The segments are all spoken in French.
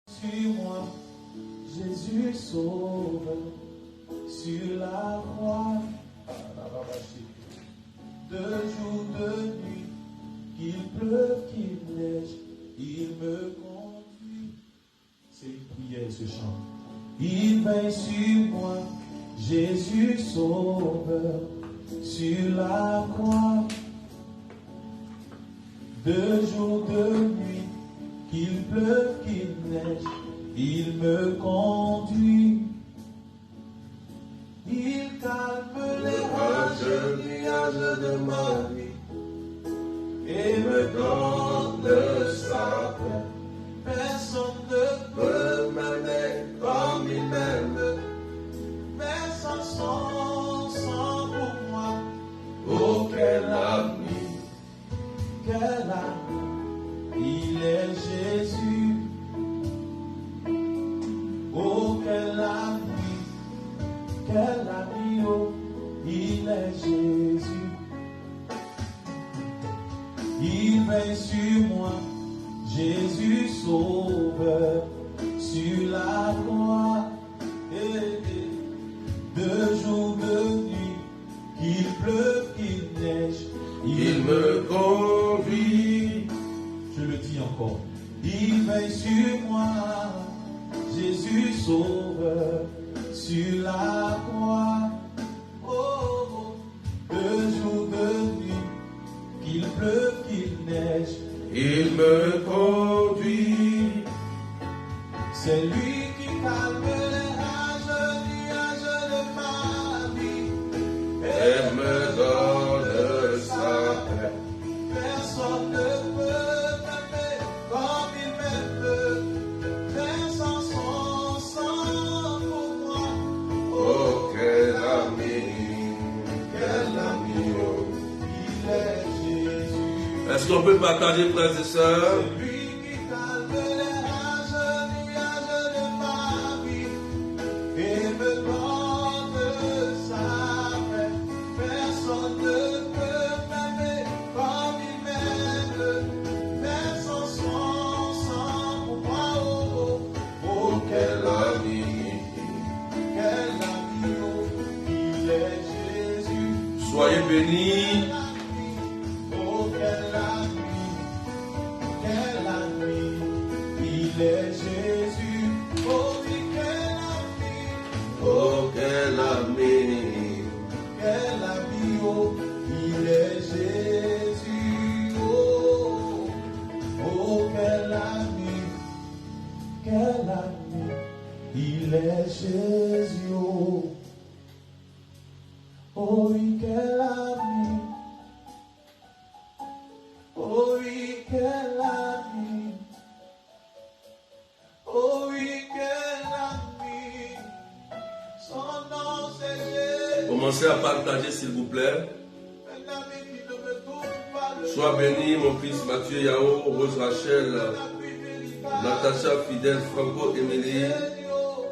Sur moi, Jésus sauve sur la croix. De jour, de nuit, qu'il pleuve, qu'il neige, il me conduit. C'est une prière ce chant. Il veille sur moi, Jésus sauveur sur la croix. De jour, de nuit, qu'il pleuve, qu'il neige, il me conduit. Il calme les nuages de ma vie et me donne sa paix. Personne ne peut m'aimer comme il m'aime. Personne sans pour moi. Oh, quel ami, il est Jésus. Oh, quel ami, oh, il est Jésus. Il veille sur moi, Jésus sauveur sur la croix. De jour, de nuit, qu'il pleuve, qu'il neige, il me conduit. Je le dis encore. Il veille sur moi, Jésus sauveur sur la croix. Oh, de jour, de nuit, qu'il pleuve, qu'il neige, il me conduit. C'est lui qui calme les nuages de ma vie et me donne sa paix. Personne ne peut m'aimer comme il m'aime. Personne sans pour moi. Oh, quel ami, oh, il est Jésus. Est-ce qu'on peut partager, frères et sœurs? C'est lui qui calme les nuages de ma vie et me donne sa paix. Personne ne peut m'aimer comme il m'aime. Personne sans pour moi. Oh, oh, quel ami, oh, il est Jésus. Soyez bénis. Oh, il est Jésus. Oh, oui, quel ami. Oh, il est Jésus. Oh, quel ami, il est Jésus. Oh, oui, quel ami. Oh, oui, quel ami. Oh, oui, quel ami. Son nom c'est Jésus. Commencez à partager, s'il vous plaît. Un ami qui ne me tourne pas le Sois béni, mon fils Mathieu Yao, Rose Rachel, Natacha Fidèle, Franco Émilie. Oh,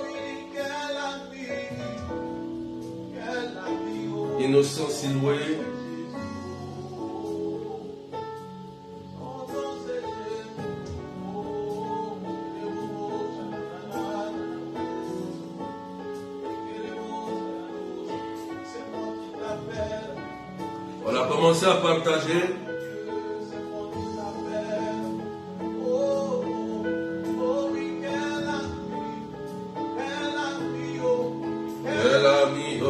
oui, quel ami. Oh, Innocent Siloué. On a commencé à partager. Quel ami, oh.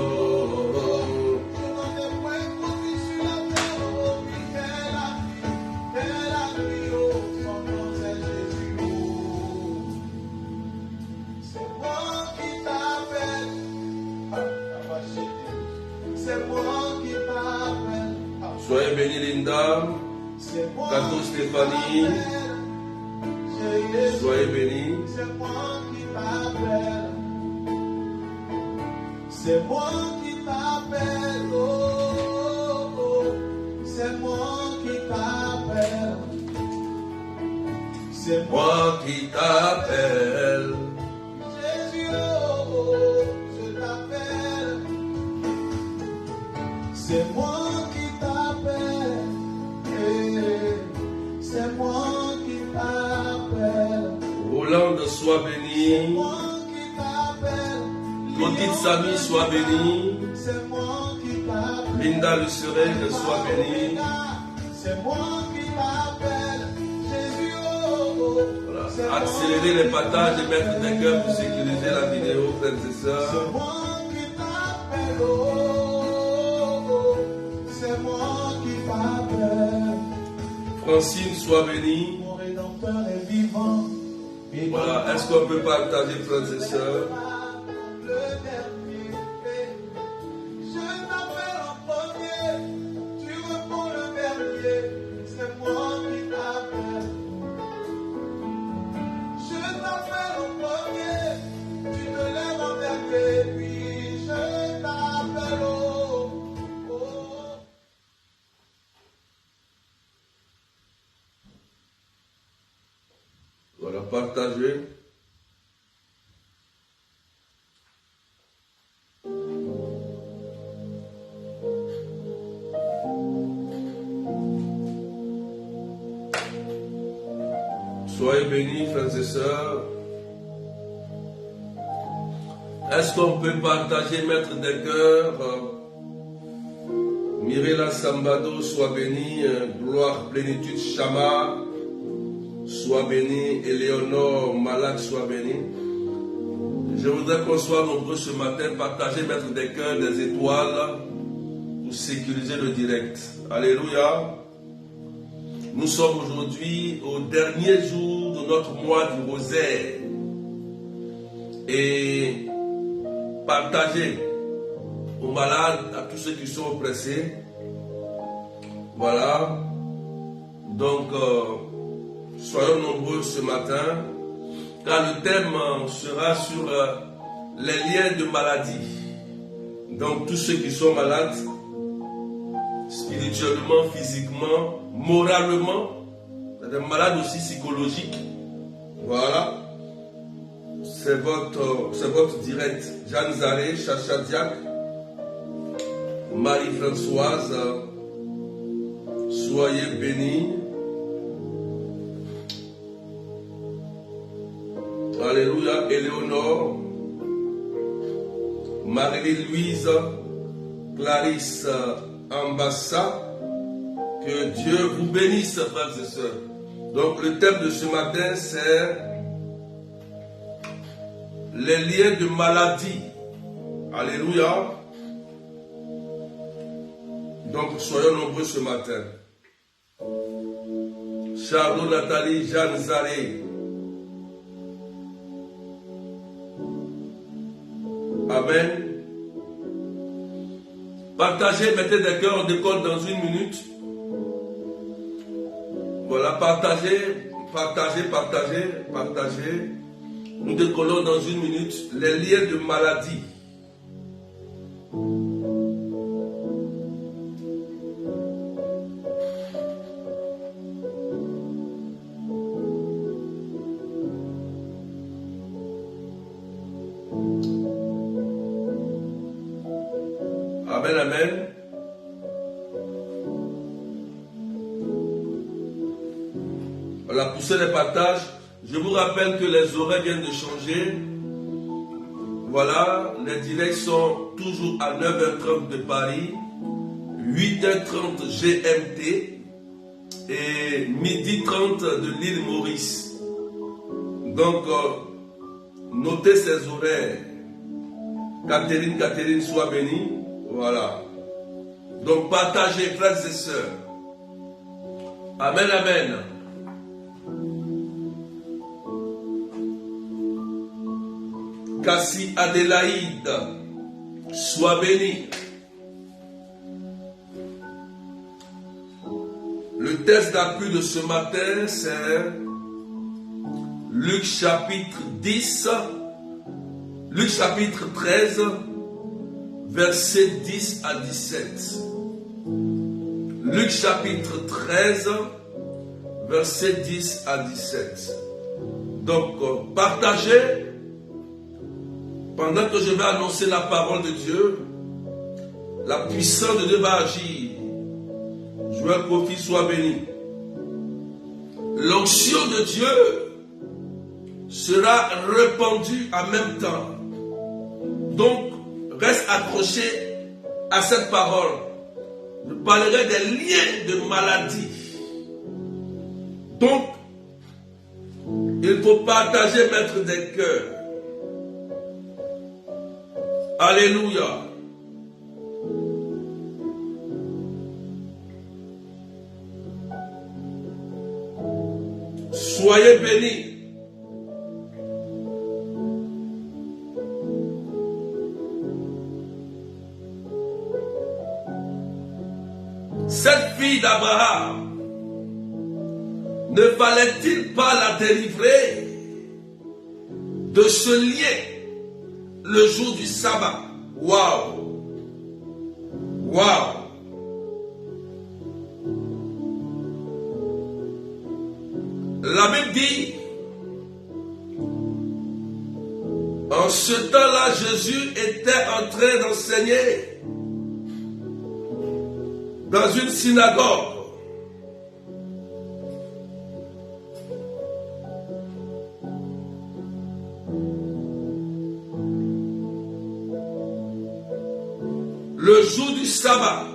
Soyez bénis, Linda. Cadeau Stéphanie. Soyez bénis. C'est moi qui t'appelle. C'est moi qui t'appelle. Oh, oh. C'est moi qui t'appelle. C'est Moi qui t'appelle. Jésus, oh, oh, je t'appelle. C'est moi qui t'appelle. C'est moi qui t'appelle. Oh Yolande, sois bénie. Claudine Samy, sois bénie. Linda Luceret, sois bénie. C'est moi qui t'appelle, Jésus, Voilà. Accélérez les partages et mettre des cœurs pour sécuriser la vidéo, frères et sœurs. c'est moi qui t'appelle, c'est moi qui t'appelle. Francine, sois bénie. Mon Rédempteur est vivant. Voilà, est-ce qu'on peut partager, frères et sœurs? Le dernier, je t'appelle en premier, tu réponds le dernier, c'est moi qui t'appelle. Je t'appelle en premier, tu te lèves en dernier, puis je t'appelle Voilà, partagez. Soyez bénis, frères et sœurs. Est-ce qu'on peut partager, mettre des cœurs? Mirela Sambado, sois bénie. Gloire, plénitude, Chama, sois bénie. Éléonore Malak, sois bénie. Je voudrais qu'on soit nombreux ce matin, partager, mettre des cœurs, des étoiles pour sécuriser le direct. Alléluia. Nous sommes aujourd'hui au dernier jour de notre mois du rosaire. Et partagez aux malades, à tous ceux qui sont oppressés. Voilà. Donc, soyons nombreux ce matin, car le thème sera sur les liens de maladie. Donc, tous ceux qui sont malades, spirituellement, physiquement, moralement, des malades aussi psychologiques. Voilà. C'est votre direct. Jeanne Zaré, Chacha Diac, Marie-Françoise, soyez bénis. Alléluia. Éléonore, Marie-Louise, Clarisse Ambassa, que Dieu vous bénisse, frères et sœurs. Donc le thème de ce matin, c'est les liens de maladie. Alléluia. Donc soyons nombreux ce matin. Charlot, Nathalie, Jeanne Zaré. Amen. Partagez, mettez des cœurs, on décolle dans une minute. Voilà, partagez. Nous décollons dans une minute. Les liens de maladie. Amen, amen. Voilà, poussez les partages. Je vous rappelle que les horaires viennent de changer. Voilà, les directs sont toujours à 9h30 de Paris, 8h30 GMT et 12h30 de l'île Maurice. Donc, notez ces horaires. Catherine, sois bénie. Voilà. Donc, partagez, frères et sœurs. Amen, amen. Cassie Adélaïde, sois bénie. Le texte d'appui de ce matin, c'est Luc chapitre 10, Luc chapitre 13, versets 10 à 17. Luc chapitre 13, versets 10 à 17. Donc, partagez. Pendant que je vais annoncer la parole de Dieu, la puissance de Dieu va agir. Joël Kofi, sois béni. L'onction de Dieu sera répandu en même temps. Donc, reste accroché à cette parole. Je parlerai des liens de maladie. Donc, il faut partager, mettre des cœurs. Alléluia. Soyez bénis. Cette fille d'Abraham, ne fallait-il pas la délivrer de ce lien le jour du sabbat? Waouh! Waouh! La Bible dit, en ce temps-là, Jésus était en train d'enseigner dans une synagogue. Le jour du sabbat,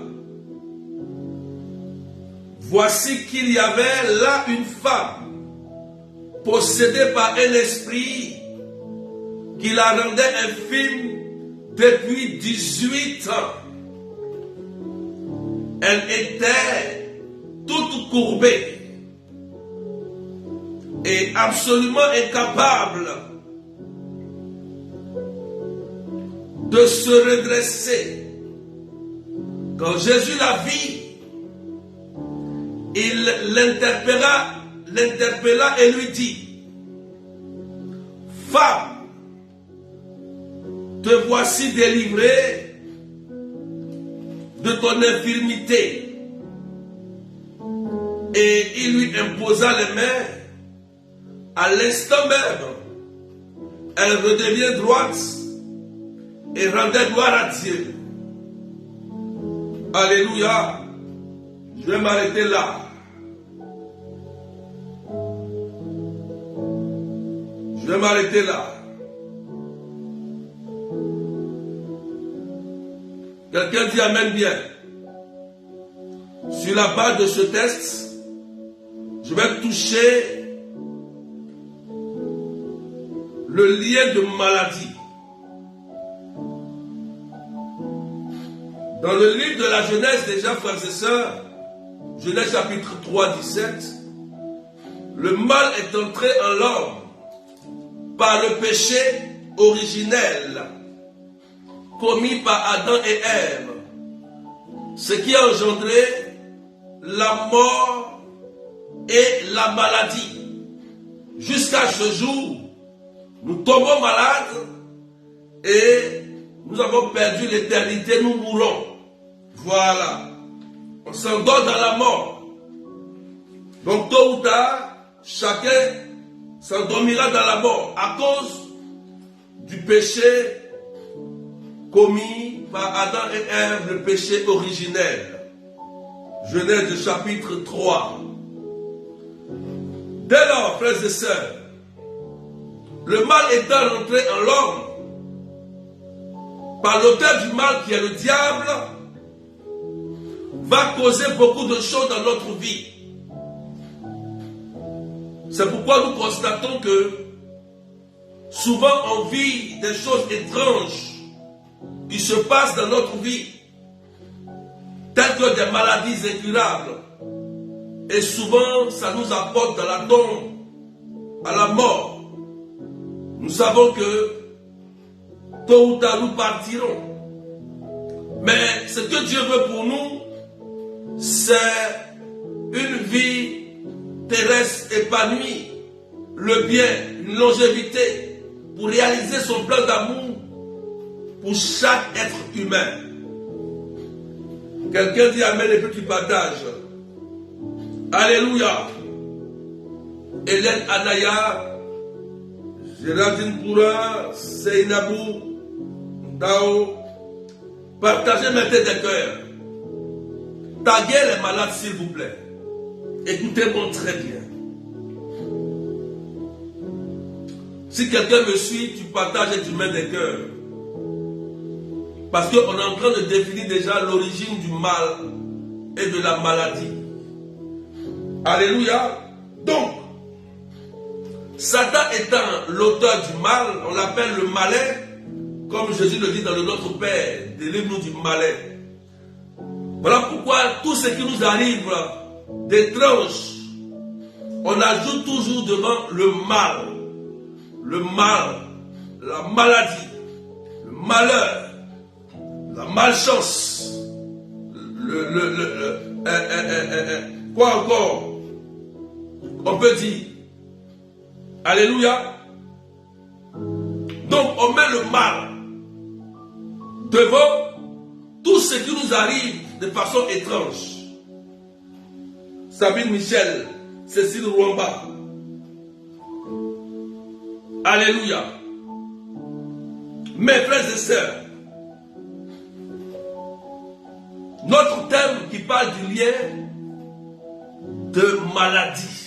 voici qu'il y avait là une femme possédée par un esprit qui la rendait infime depuis 18 ans. Elle était toute courbée et absolument incapable de se redresser. Quand Jésus la vit, il l'interpella et lui dit, « Femme, te voici délivrée de ton infirmité. » Et il lui imposa les mains. À l'instant même, elle redevient droite et rendait gloire à Dieu. Alléluia. Je vais m'arrêter là. Je vais m'arrêter là. Quelqu'un dit amen bien. Sur la base de ce texte, je vais toucher le lien de maladie. Dans le livre de la Genèse, déjà, frères et sœurs, Genèse chapitre 3, 17, le mal est entré en l'homme par le péché originel commis par Adam et Ève, ce qui a engendré la mort et la maladie. Jusqu'à ce jour, nous tombons malades et nous avons perdu l'éternité, nous mourons. Voilà. On s'endort dans la mort. Donc tôt ou tard, chacun s'endormira dans la mort à cause du péché commis par Adam et Ève, le péché originel. Genèse chapitre 3. Dès lors, frères et sœurs, le mal étant rentré en l'homme, par l'auteur du mal qui est le diable, va causer beaucoup de choses dans notre vie. C'est pourquoi nous constatons que souvent on vit des choses étranges qui se passent dans notre vie, telles que des maladies incurables. Et souvent, ça nous apporte dans la tombe, à la mort. Nous savons que tôt ou tard, nous partirons. Mais ce que Dieu veut pour nous, c'est une vie terrestre épanouie, le bien, une longévité, pour réaliser son plan d'amour pour chaque être humain. Quelqu'un dit amen et puis tu partages. Alléluia. Hélène Anaya, Géraldine Poura, Seynabou, Dao, partagez maintenant des cœurs. Taguez les malades s'il vous plaît. Écoutez-moi très bien. Si quelqu'un me suit, tu partages et tu mets des cœurs. Parce qu'on est en train de définir déjà l'origine du mal et de la maladie. Alléluia. Donc, Satan étant l'auteur du mal, on l'appelle le malin, comme Jésus le dit dans le Notre Père, délivre-nous du malin. Voilà pourquoi tout ce qui nous arrive d'étrange, on ajoute toujours devant le mal, la maladie, le malheur, la malchance, quoi encore on peut dire. Alléluia. Donc on met le mal devant tout ce qui nous arrive de façon étrange. Sabine Michel, Cécile Rwamba. Alléluia. Mes frères et sœurs, notre thème qui parle du lien de maladie.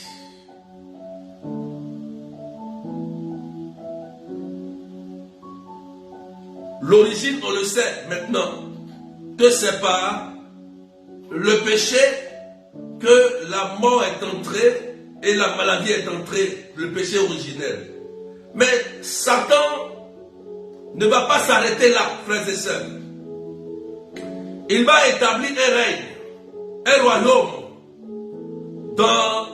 L'origine, on le sait maintenant, que c'est par le péché que la mort est entrée et la maladie est entrée, le péché originel. Mais Satan ne va pas s'arrêter là, frères et sœurs. Il va établir un règne, un royaume dans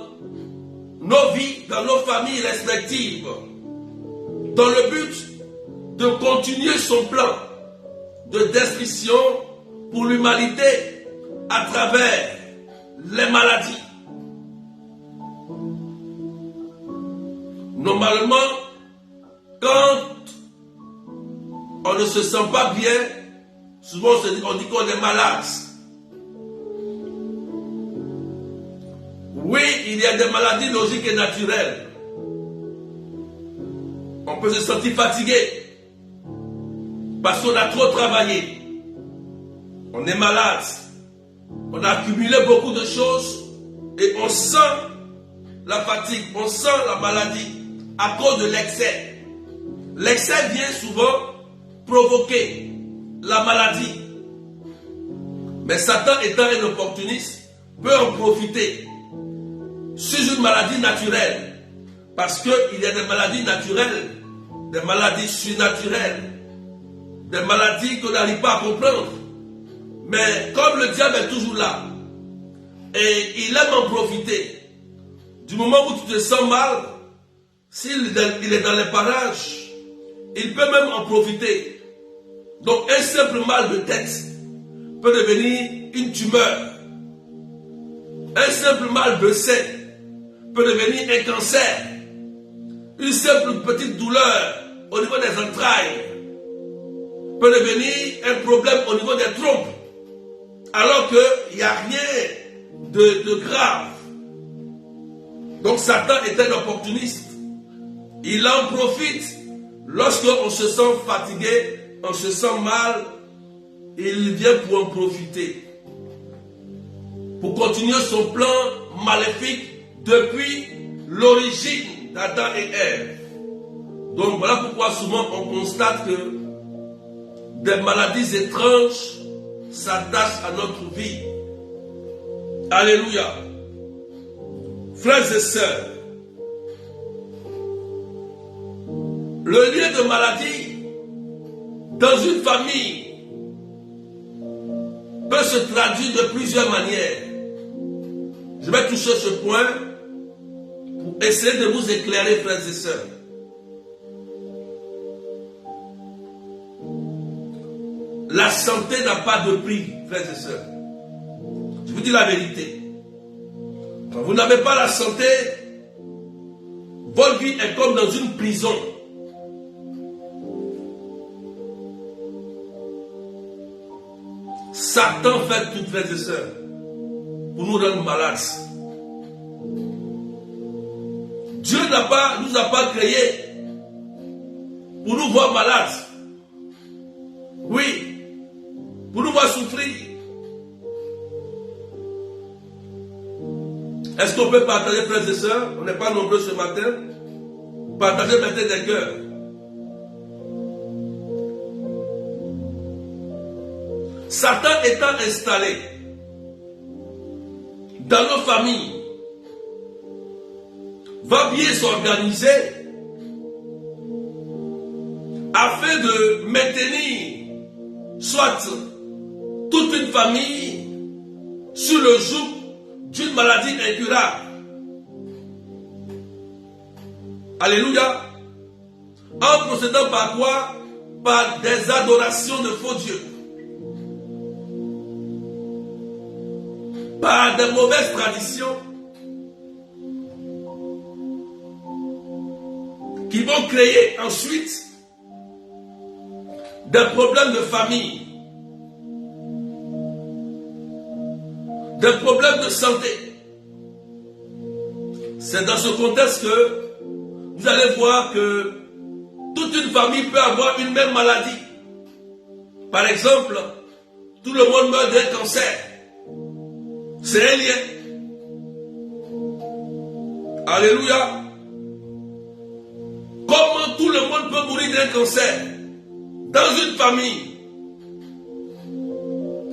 nos vies, dans nos familles respectives, dans le but de continuer son plan de destruction pour l'humanité à travers les maladies. Normalement, quand on ne se sent pas bien, souvent on dit qu'on est malade. Oui, il y a des maladies logiques et naturelles. On peut se sentir fatigué parce qu'on a trop travaillé. On est malade. On a accumulé beaucoup de choses et on sent la fatigue, on sent la maladie à cause de l'excès. L'excès vient souvent provoquer la maladie. Mais Satan étant un opportuniste, peut en profiter sur une maladie naturelle. Parce qu'il y a des maladies naturelles, des maladies surnaturelles, des maladies qu'on n'arrive pas à comprendre. Mais comme le diable est toujours là, et il aime en profiter, du moment où tu te sens mal, s'il est dans les parages, il peut même en profiter. Donc un simple mal de tête peut devenir une tumeur. Un simple mal de sein peut devenir un cancer. Une simple petite douleur au niveau des entrailles peut devenir un problème au niveau des trompes. Alors qu'il n'y a rien de grave. Donc Satan est un opportuniste. Il en profite lorsqu'on se sent fatigué, on se sent mal, il vient pour en profiter. Pour continuer son plan maléfique depuis l'origine d'Adam et Ève. Donc voilà pourquoi souvent on constate que des maladies étranges s'attachent à notre vie. Alléluia. Frères et sœurs, le lieu de maladie dans une famille peut se traduire de plusieurs manières. Je vais toucher ce point pour essayer de vous éclairer, frères et sœurs. La santé n'a pas de prix, frères et sœurs. Je vous dis la vérité. Quand vous n'avez pas la santé, votre vie est comme dans une prison. Satan fait tout, frères et sœurs, pour nous rendre malades. Dieu nous a pas créés pour nous voir malades. Oui, pour nous voir souffrir. Est-ce qu'on peut partager, frères et sœurs? On n'est pas nombreux ce matin. Partager maintenant des cœurs. Satan étant installé dans nos familles, va bien s'organiser afin de maintenir soit toute une famille sur le joug d'une maladie incurable. Alléluia. En procédant par quoi? Par des adorations de faux dieux. Par de mauvaises traditions qui vont créer ensuite des problèmes de famille, des problèmes de santé. C'est dans ce contexte que vous allez voir que toute une famille peut avoir une même maladie. Par exemple, tout le monde meurt d'un cancer. C'est un lien. Alléluia. Comment tout le monde peut mourir d'un cancer dans une famille?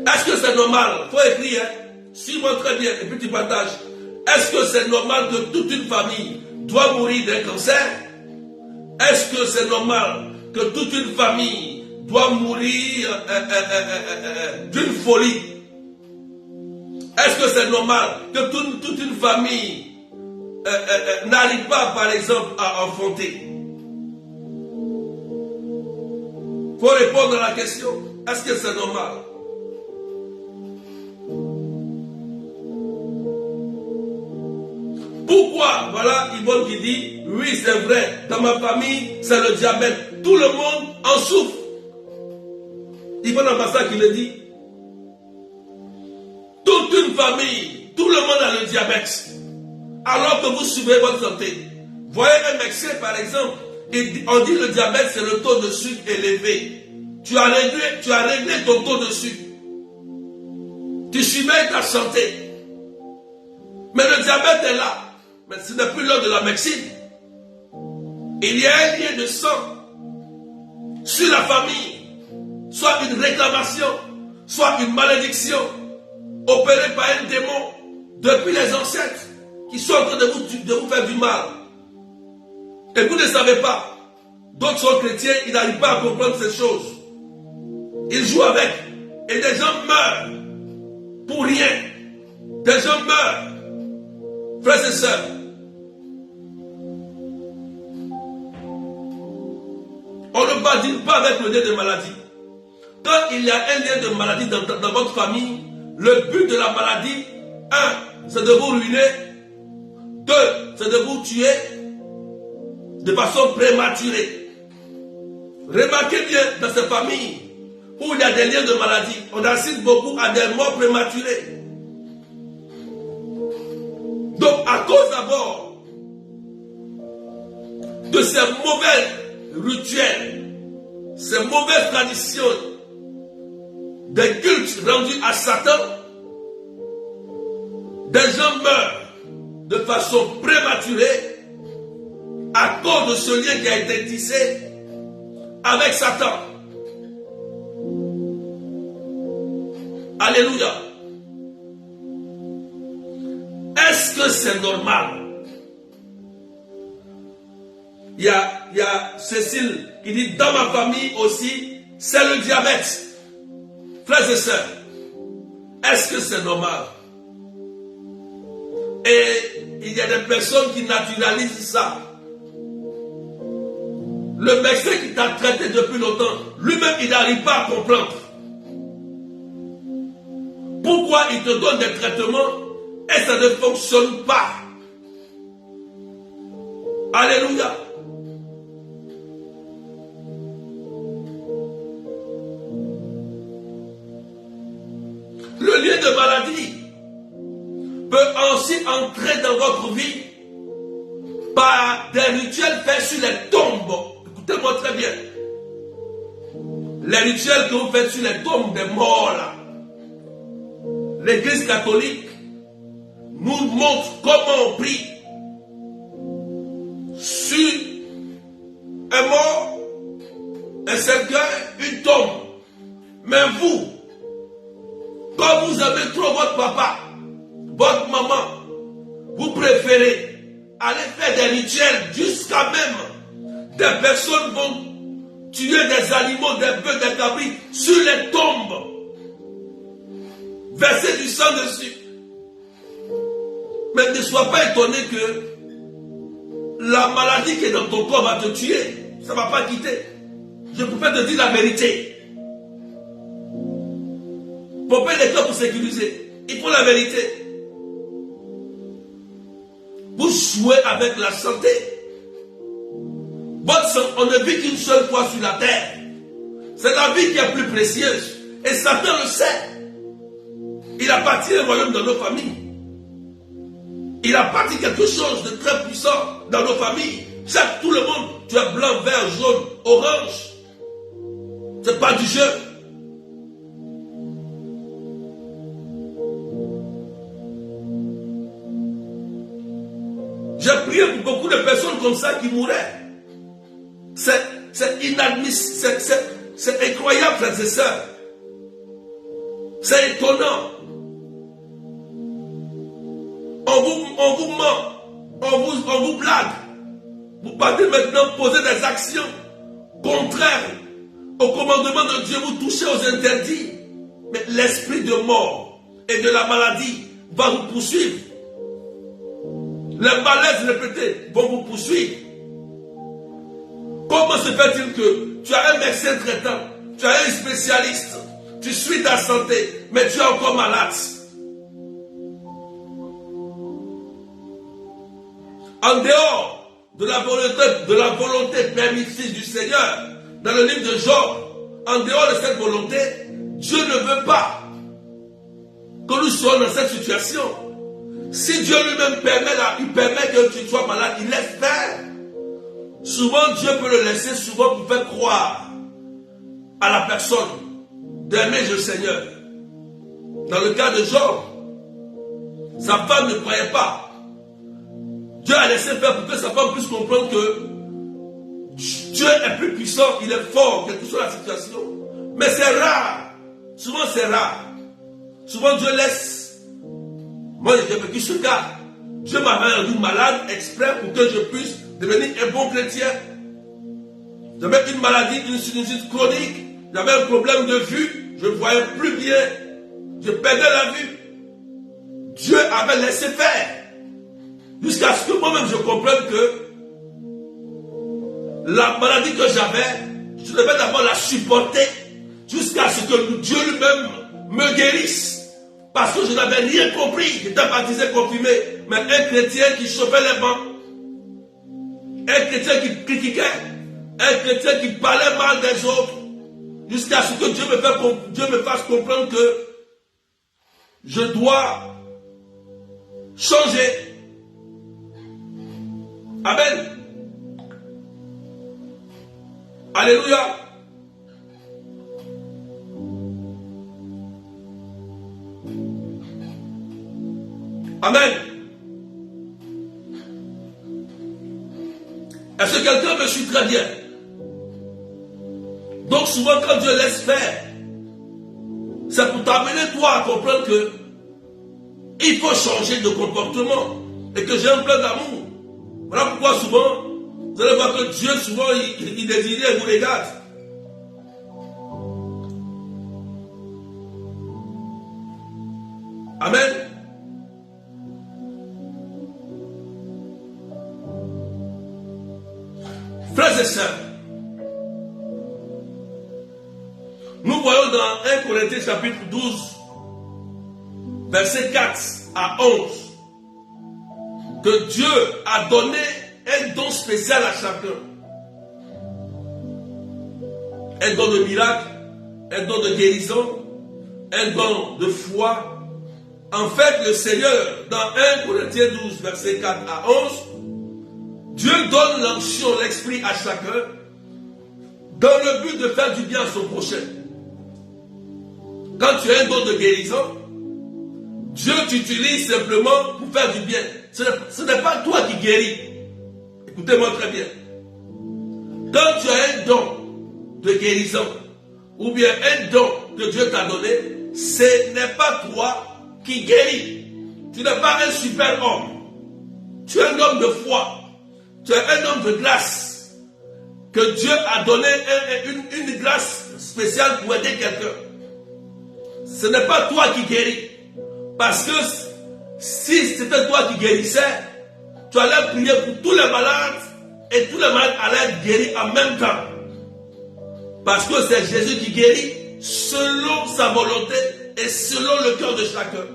Est-ce que c'est normal? Il faut écrire, hein? Suis-moi très bien et puis tu partages. Est-ce que c'est normal que toute une famille doit mourir d'un cancer? Est-ce que c'est normal que toute une famille doit mourir d'une folie? Est-ce que c'est normal que toute une famille n'arrive pas, par exemple, à enfanter? Il faut répondre à la question. Est-ce que c'est normal? Pourquoi? Voilà Yvonne qui dit, oui c'est vrai, dans ma famille c'est le diabète. Tout le monde en souffre. Yvonne Ambassa qui le dit. Toute une famille, tout le monde a le diabète. Alors que vous suivez votre santé. Voyez un médecin par exemple, on dit le diabète c'est le taux de sucre élevé. Tu as réglé ton taux de sucre. Tu suivais ta santé. Mais le diabète est là. Mais ce n'est plus l'heure de la médecine. Il y a un lien de sang sur la famille. Soit une réclamation, soit une malédiction opérée par un démon depuis les ancêtres qui sont en train de vous faire du mal. Et vous ne savez pas. D'autres sont chrétiens, ils n'arrivent pas à comprendre ces choses. Ils jouent avec. Et des gens meurent pour rien. Des gens meurent. Frères et sœurs, on ne badine pas avec le lien de maladie. Quand il y a un lien de maladie dans votre famille, le but de la maladie, 1, c'est de vous ruiner. 2, c'est de vous tuer de façon prématurée. Remarquez bien dans ces familles où il y a des liens de maladie, on assiste beaucoup à des morts prématurées. Donc, à cause d'abord de ces mauvais rituels, ces mauvaises traditions, des cultes rendus à Satan, des gens meurent de façon prématurée à cause de ce lien qui a été tissé avec Satan. Alléluia. Est-ce que c'est normal? Il y a Cécile qui dit, dans ma famille aussi, c'est le diabète. Frères et sœurs, est-ce que c'est normal? Et il y a des personnes qui naturalisent ça. Le médecin qui t'a traité depuis longtemps, lui-même, il n'arrive pas à comprendre. Pourquoi il te donne des traitements et ça ne fonctionne pas? Alléluia. Le lien de maladie peut aussi entrer dans votre vie par des rituels faits sur les tombes. Écoutez-moi très bien. Les rituels que vous faites sur les tombes des morts là. L'Église catholique nous montre comment on prie sur un cercueil, une tombe. Mais vous, quand vous aimez trop votre papa, votre maman, vous préférez aller faire des rituels jusqu'à même des personnes vont tuer des animaux, des bœufs, des cabris sur les tombes. Verser du sang dessus. Mais ne sois pas étonné que la maladie qui est dans ton corps va te tuer. Ça ne va pas quitter. Je préfère te dire la vérité. Pomper les cœurs pour sécuriser. Il faut la vérité. Vous jouez avec la santé. Votre sang, on ne vit qu'une seule fois sur la terre. C'est la vie qui est plus précieuse. Et Satan le sait. Il a bâti un royaume dans nos familles. Il a bâti quelque chose de très puissant dans nos familles. Chaque tout le monde, tu es blanc, vert, jaune, orange. C'est pas du jeu. J'ai prié pour beaucoup de personnes comme ça qui mouraient. C'est inadmissible, c'est incroyable, frères et sœurs. C'est étonnant. On vous ment, on vous blague. Vous partez maintenant poser des actions contraires au commandement de Dieu, vous touchez aux interdits. Mais l'esprit de mort et de la maladie va vous poursuivre. Les malaises répétés vont vous poursuivre. Comment se fait-il que tu as un médecin traitant, tu as un spécialiste, tu suis ta santé, mais tu es encore malade? En dehors de la volonté permissive du Seigneur, dans le livre de Job, en dehors de cette volonté, Dieu ne veut pas que nous soyons dans cette situation. Si Dieu lui-même permet que tu sois malade, il laisse faire. Souvent, Dieu peut le laisser souvent pour faire croire à la personne d'aimer le Seigneur. Dans le cas de Job, sa femme ne croyait pas. Dieu a laissé faire pour que sa femme puisse comprendre que Dieu est plus puissant, il est fort, quelle que soit la situation. Mais c'est rare. Souvent c'est rare. Souvent Dieu laisse. Moi j'ai vécu ce cas. Dieu m'a rendu malade exprès pour que je puisse devenir un bon chrétien. J'avais une maladie, une sinusite chronique. J'avais un problème de vue. Je ne voyais plus bien. Je perdais la vue. Dieu avait laissé faire. Jusqu'à ce que moi-même je comprenne que la maladie que j'avais, je devais d'abord la supporter jusqu'à ce que Dieu lui-même me guérisse. Parce que je n'avais rien compris. J'étais baptisé, confirmé. Mais un chrétien qui chauffait les bancs, un chrétien qui critiquait, un chrétien qui parlait mal des autres, jusqu'à ce que Dieu me fasse comprendre que je dois changer. Amen. Alléluia. Amen. Est-ce que quelqu'un me suit très bien? Donc souvent quand Dieu laisse faire, c'est pour t'amener toi à comprendre que il faut changer de comportement et que j'ai un plein d'amour. Voilà pourquoi souvent, vous allez voir que Dieu souvent il désire et vous regarde. Amen. Frères et sœurs, nous voyons dans 1 Corinthiens chapitre 12, verset 4 à 11, que Dieu a donné un don spécial à chacun. Un don de miracle, un don de guérison, un don de foi. En fait, le Seigneur, dans 1 Corinthiens 12, verset 4 à 11, Dieu donne l'onction, l'esprit à chacun, dans le but de faire du bien à son prochain. Quand tu as un don de guérison, Dieu t'utilise simplement pour faire du bien. Ce n'est pas toi qui guéris. Écoutez-moi très bien. Quand tu as un don de guérison, ou bien un don que Dieu t'a donné, ce n'est pas toi qui guéris. Tu n'es pas un super homme. Tu es un homme de foi. Tu es un homme de grâce. Que Dieu a donné une grâce spéciale pour aider quelqu'un. Ce n'est pas toi qui guéris. Parce que si c'était toi qui guérissais, tu allais prier pour tous les malades et tous les malades allaient être guéris en même temps. Parce que c'est Jésus qui guérit selon sa volonté et selon le cœur de chacun.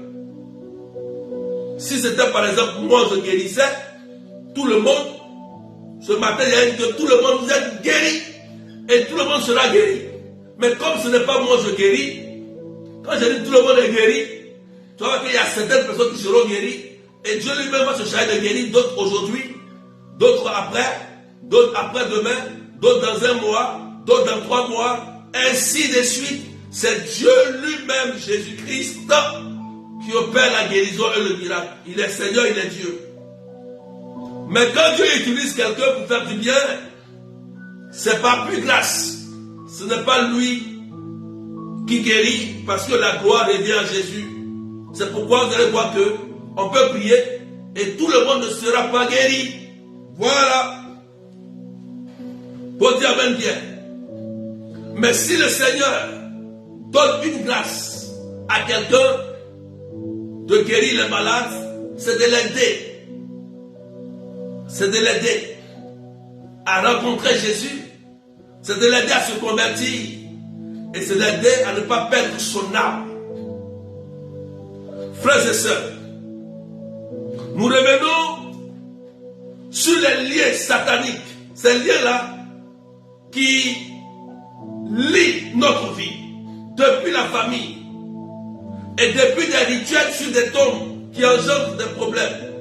Si c'était par exemple moi je guérissais, tout le monde, ce matin il y a une que tout le monde vous êtes guéri et tout le monde sera guéri. Mais comme ce n'est pas moi je guéris, quand je dis tout le monde est guéri, tu vois qu'il y a certaines personnes qui seront guéries et Dieu lui-même va se charger de guérir, d'autres aujourd'hui, d'autres après demain, d'autres dans un mois, d'autres dans 3 mois, ainsi de suite. C'est Dieu lui-même, Jésus-Christ, qui opère la guérison et le miracle. Il est Seigneur, il est Dieu. Mais quand Dieu utilise quelqu'un pour faire du bien, c'est par plus grâce. Ce n'est pas lui qui guérit parce que la gloire revient à Jésus. C'est pourquoi vous allez voir que on peut prier et tout le monde ne sera pas guéri. Voilà. Pour dire amen bien. Mais si le Seigneur donne une grâce à quelqu'un de guérir les malades, c'est de l'aider. C'est de l'aider à rencontrer Jésus. C'est de l'aider à se convertir. Et c'est de l'aider à ne pas perdre son âme. Frères et sœurs, nous revenons sur les liens sataniques. Ces liens-là qui lient notre vie depuis la famille et depuis des rituels sur des tombes qui engendrent des problèmes.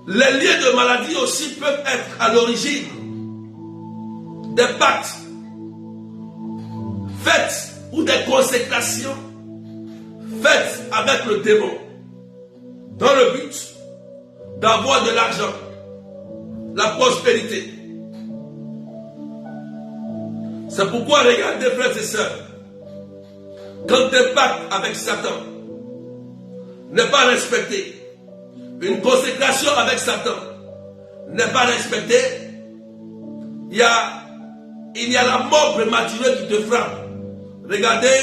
Les liens de maladie aussi peuvent être à l'origine des pactes faites ou des consécrations faites avec le démon dans le but d'avoir de l'argent, la prospérité. C'est pourquoi regardez frères et sœurs, quand un pacte avec Satan n'est pas respecté, une consécration avec Satan n'est pas respectée, il y a la mort prématurée qui te frappe. Regardez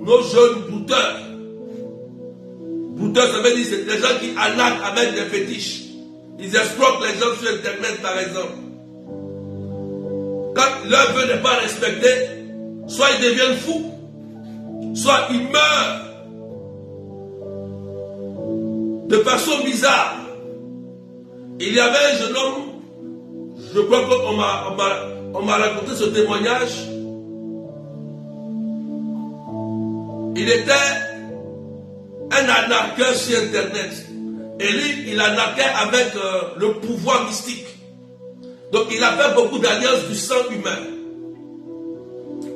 nos jeunes brouteurs. Brouteurs, ça veut dire c'est des gens qui arnaquent avec des fétiches. Ils exploitent les gens sur Internet par exemple. Quand leur vœu n'est pas respecté, soit ils deviennent fous, soit ils meurent de façon bizarre. Il y avait un jeune homme, je crois qu'on m'a raconté ce témoignage. Il était un arnaqueur sur Internet. Et lui, il arnaquait avec le pouvoir mystique. Donc il a fait beaucoup d'alliances du sang humain.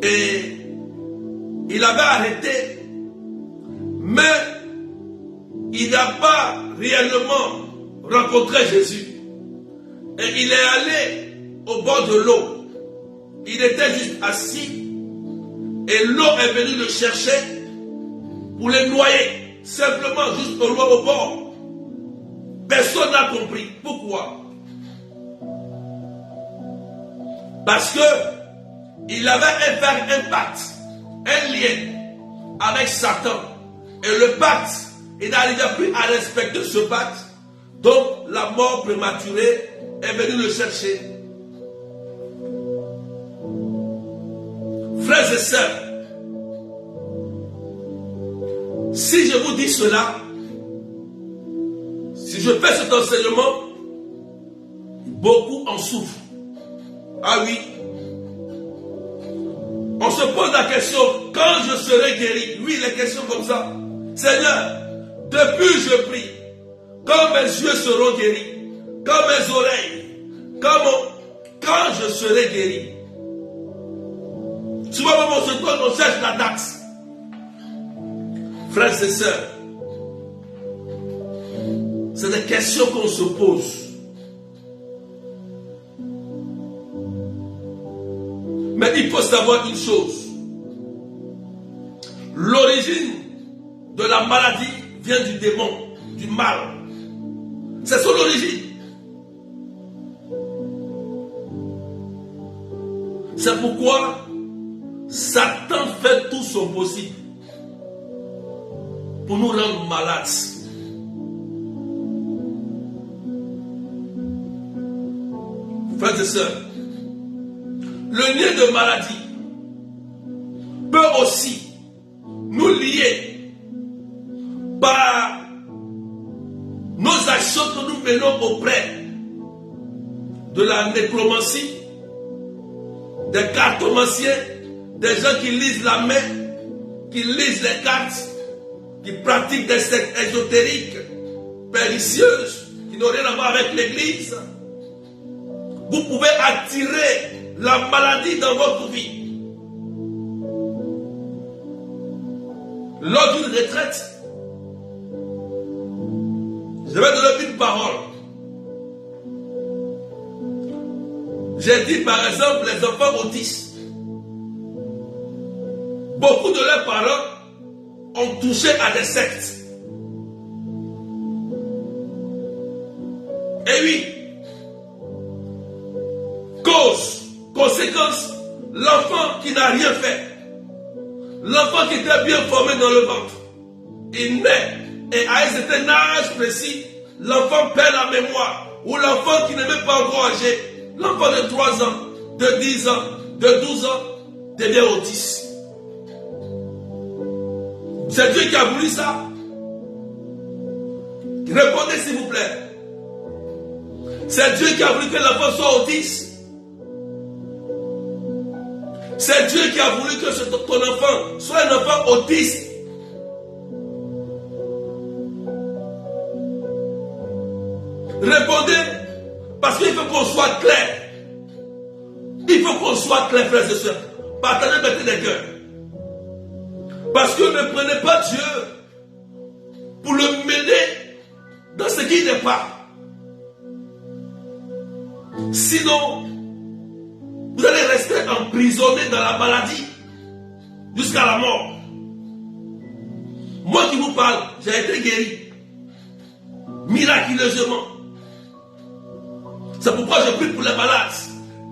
Et il avait arrêté. Mais il n'a pas réellement rencontré Jésus. Et il est allé au bord de l'eau. Il était juste assis. Et l'eau est venue le chercher pour le noyer. Simplement juste au bord. Personne n'a compris. Pourquoi? Parce que il avait fait un pacte, un lien avec Satan. Et le pacte, il n'arrivait plus à respecter ce pacte. Donc la mort prématurée est venue le chercher. Frères et sœurs, si je vous dis cela, si je fais cet enseignement, beaucoup en souffrent. Ah oui. On se pose la question, quand je serai guéri? Oui, les questions comme ça. Seigneur, depuis je prie, quand mes yeux seront guéris, quand mes oreilles, quand je serai guéri. Souvent, on cherche la date. Frères et sœurs, c'est des questions qu'on se pose. Mais il faut savoir une chose. L'origine de la maladie vient du démon, du mal. C'est son origine. C'est pourquoi Satan fait tout son possible pour nous rendre malades. Frères et sœurs, le lien de maladie peut aussi nous lier par nos actions que nous menons auprès de la nécromancie, des cartomanciens, des gens qui lisent la main, qui lisent les cartes, qui pratiquent des sectes ésotériques, pernicieuses, qui n'ont rien à voir avec l'église. Vous pouvez attirer la maladie dans votre vie. Lors d'une retraite, je vais donner une parole. J'ai dit par exemple les enfants autistes. Beaucoup de leurs parents ont touché à des sectes. Et oui, cause, conséquence, l'enfant qui n'a rien fait, l'enfant qui était bien formé dans le ventre, il naît et à un certain âge précis, l'enfant perd la mémoire, ou l'enfant qui n'est même pas encore âgé, l'enfant de 3 ans, de 10 ans, de 12 ans, devient autiste. C'est Dieu qui a voulu ça. Répondez s'il vous plaît. C'est Dieu qui a voulu que l'enfant soit autiste. C'est Dieu qui a voulu que ton enfant soit un enfant autiste. Répondez, parce qu'il faut qu'on soit clair. Il faut qu'on soit clair, frères et sœurs. Partagez maintenant des cœurs. Parce que ne prenez pas Dieu pour le mener dans ce qu'il n'est pas. Sinon, vous allez rester emprisonné dans la maladie jusqu'à la mort. Moi qui vous parle, j'ai été guéri miraculeusement. C'est pourquoi je prie pour les malades.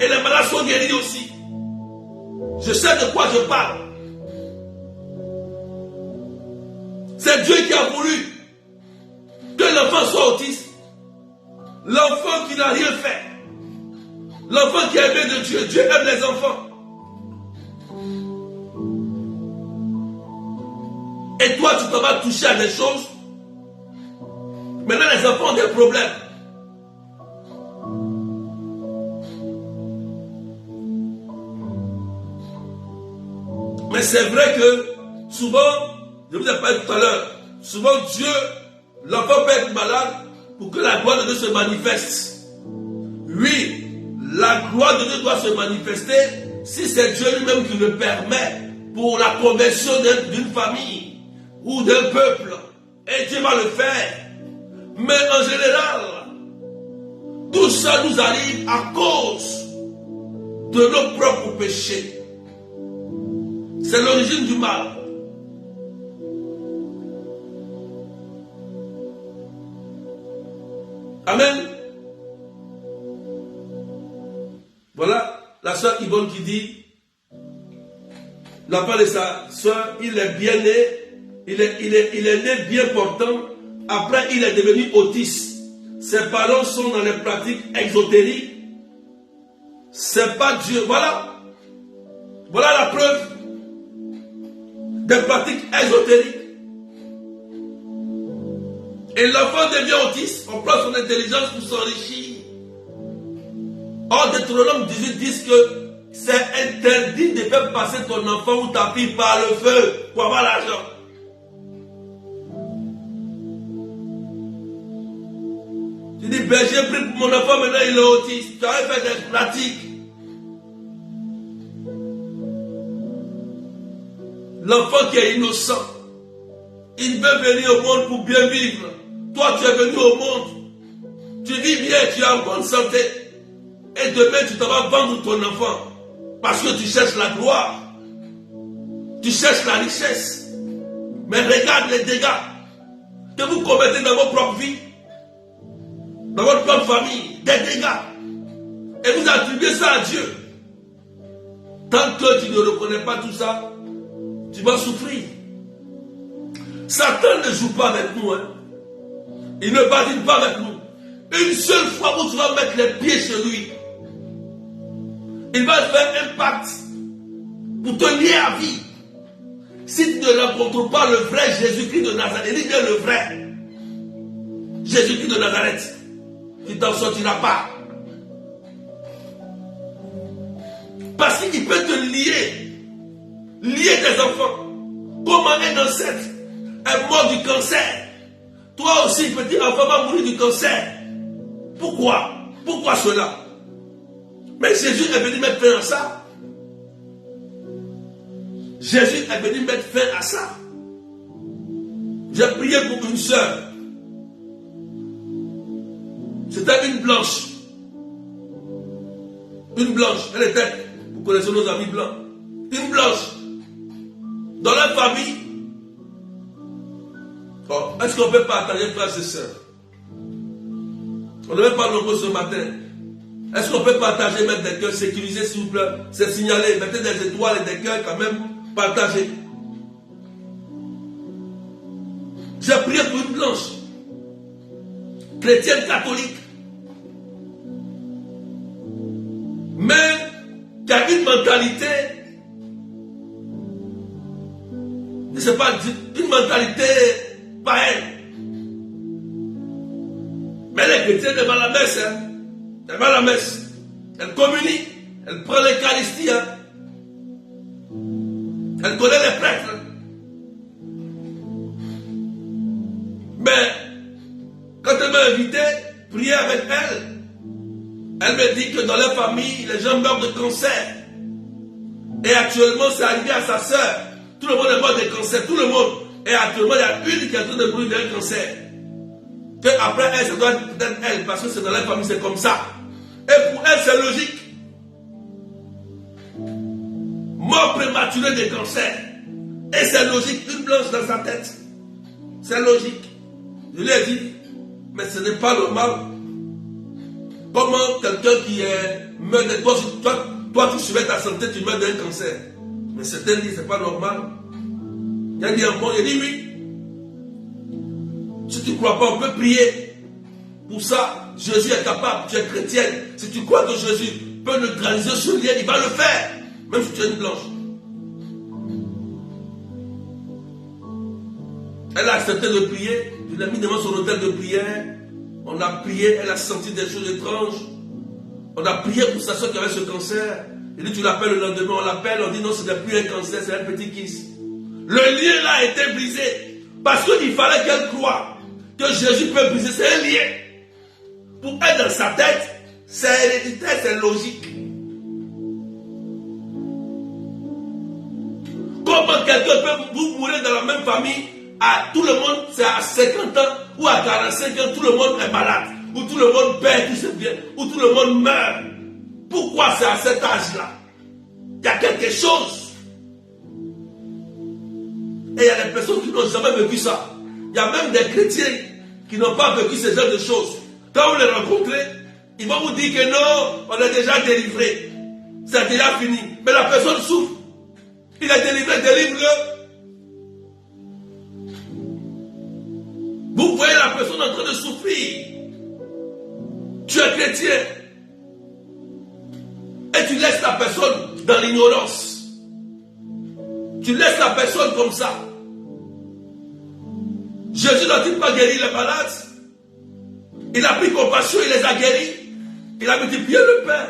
Et les malades sont guéris aussi. Je sais de quoi je parle. C'est Dieu qui a voulu que l'enfant soit autiste. L'enfant qui n'a rien fait. L'enfant qui est aimé de Dieu. Dieu aime les enfants. Et toi, tu t'en vas toucher à des choses. Maintenant, les enfants ont des problèmes. Mais c'est vrai que souvent, je vous ai parlé tout à l'heure, souvent Dieu, l'enfant peut être malade pour que la gloire de Dieu se manifeste. Oui, la gloire de Dieu doit se manifester si c'est Dieu lui-même qui le permet pour la conversion d'une famille ou d'un peuple. Et Dieu va le faire. Mais en général, tout ça nous arrive à cause de nos propres péchés. C'est l'origine du mal. Amen. Voilà la soeur Yvonne qui dit, l'enfant de sa soeur, il est bien né, il est né bien portant, après il est devenu autiste. Ses parents sont dans les pratiques exotériques. C'est pas Dieu. Voilà. Voilà la preuve des pratiques ésotériques. Et l'enfant devient autiste, on prend son intelligence pour s'enrichir. Or, Deutéronome 18 dit que c'est interdit de faire passer ton enfant ou ta fille par le feu pour avoir l'argent. Tu dis, ben j'ai pris pour mon enfant, maintenant il est autiste. Tu as fait des pratiques. L'enfant qui est innocent, il veut venir au monde pour bien vivre. Toi, tu es venu au monde. Tu vis bien, tu es en bonne santé. Et demain, tu t'en vas vendre ton enfant. Parce que tu cherches la gloire. Tu cherches la richesse. Mais regarde les dégâts que vous commettez dans votre propre vie, dans votre propre famille, des dégâts. Et vous attribuez ça à Dieu. Tant que tu ne reconnais pas tout ça, tu vas souffrir. Satan ne joue pas avec nous. Il ne badine pas avec nous. Une seule fois où tu vas mettre les pieds chez lui, il va te faire un pacte pour te lier à vie. Si tu ne rencontres pas le vrai Jésus-Christ de Nazareth, il dit bien le vrai Jésus-Christ de Nazareth, tu t'en sortiras pas. Parce qu'il peut te lier tes enfants. Comment un ancêtre est mort du cancer, toi aussi, petit enfant, va mourir du cancer. Pourquoi? Pourquoi cela? Mais Jésus est venu mettre fin à ça. Jésus est venu mettre fin à ça. J'ai prié pour une sœur. C'était une blanche. Une blanche. Elle était, vous connaissez nos amis blancs. Une blanche. Dans la famille. Oh, est-ce qu'on peut partager, frères et sœurs? On ne veut pas nombreux ce matin. Est-ce qu'on peut partager, mettre des cœurs, sécuriser s'il vous plaît? C'est signalé, mettez des étoiles et des cœurs quand même, partagez. J'ai prié pour une blanche, chrétienne catholique, mais qui a une mentalité, je ne sais pas, une mentalité païenne. Mais elle est chrétienne, elle va à la messe, hein. Elle va à la messe, elle communie, elle prend l'Eucharistie, hein. Elle connaît les prêtres. Mais quand elle m'a invité, prier avec elle, elle me dit que dans leur famille, les gens meurent de cancer. Et actuellement, c'est arrivé à sa sœur. Tout le monde est mort de cancer, tout le monde. Et actuellement, il y a une qui est en train de mourir d'un cancer. Que après elle, ça doit être elle, parce que c'est dans la famille, c'est comme ça. Et pour elle, c'est logique. Mort prématurée de cancer. Et c'est logique, une blanche dans sa tête. C'est logique. Je lui ai dit, mais ce n'est pas normal. Comment quelqu'un qui meurt de toi tu surveilles ta santé, tu meurs d'un cancer. Mais certains disent, c'est pas normal. Il a dit encore, il a dit oui. Si tu ne crois pas, on peut prier. Pour ça, Jésus est capable, tu es chrétienne. Si tu crois que Jésus peut neutraliser ce lien, il va le faire. Même si tu es une blanche. Elle a accepté de prier. Je l'ai mis devant son hôtel de prière. On a prié, elle a senti des choses étranges. On a prié pour sa soeur qui avait ce cancer. Il dit, tu l'appelles le lendemain, on l'appelle, on dit non, ce n'est plus un cancer, c'est un petit kyste. Le lien là a été brisé. Parce qu'il fallait qu'elle croie que Jésus peut briser. C'est un lien. Pour elle dans sa tête, c'est héréditaire, c'est logique. Comment quelqu'un peut vous mourir dans la même famille, à tout le monde, c'est à 50 ans ou à 45 ans, tout le monde est malade, ou tout le monde perd tous ses biens, ou tout le monde meurt. Pourquoi c'est à cet âge-là? Il y a quelque chose. Et il y a des personnes qui n'ont jamais vécu ça. Il y a même des chrétiens qui n'ont pas vécu ce genre de choses. Quand vous les rencontrez, ils vont vous dire que non, on est déjà délivré. C'est déjà fini. Mais la personne souffre. Il est délivré, délivre-le. Vous voyez la personne en train de souffrir. Tu es chrétien. Et tu laisses la personne dans l'ignorance. Tu laisses la personne comme ça. Jésus n'a-t-il pas guéri les malades? Il a pris compassion, il les a guéris. Il a multiplié le pain.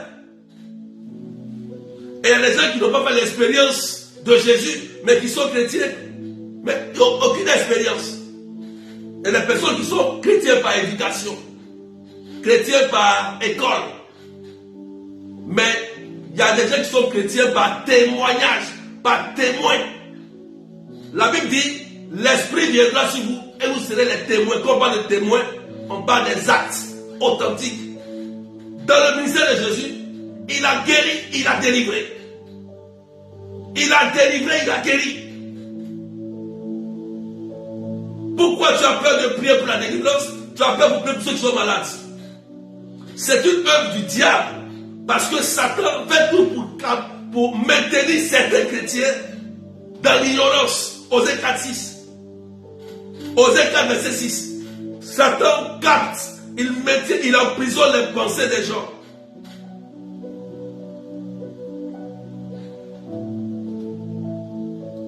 Et il y a des gens qui n'ont pas fait l'expérience de Jésus, mais qui sont chrétiens, mais qui n'ont aucune expérience. Il y a des personnes qui sont chrétiens par éducation, chrétiens par école. Mais il y a des gens qui sont chrétiens par témoignage, par témoin. La Bible dit, l'Esprit viendra sur vous et vous serez les témoins. Quand on parle de témoins, on parle des actes authentiques. Dans le ministère de Jésus, il a guéri, il a délivré. il a délivré, il a guéri. Pourquoi tu as peur de prier pour la délivrance? Tu as peur pour prier pour ceux qui sont malades. C'est une œuvre du diable. Parce que Satan fait tout pour maintenir certains chrétiens dans l'ignorance. Osée 4:6. Osée 4, verset 6. Satan capte, il maintient, il emprisonne les pensées des gens.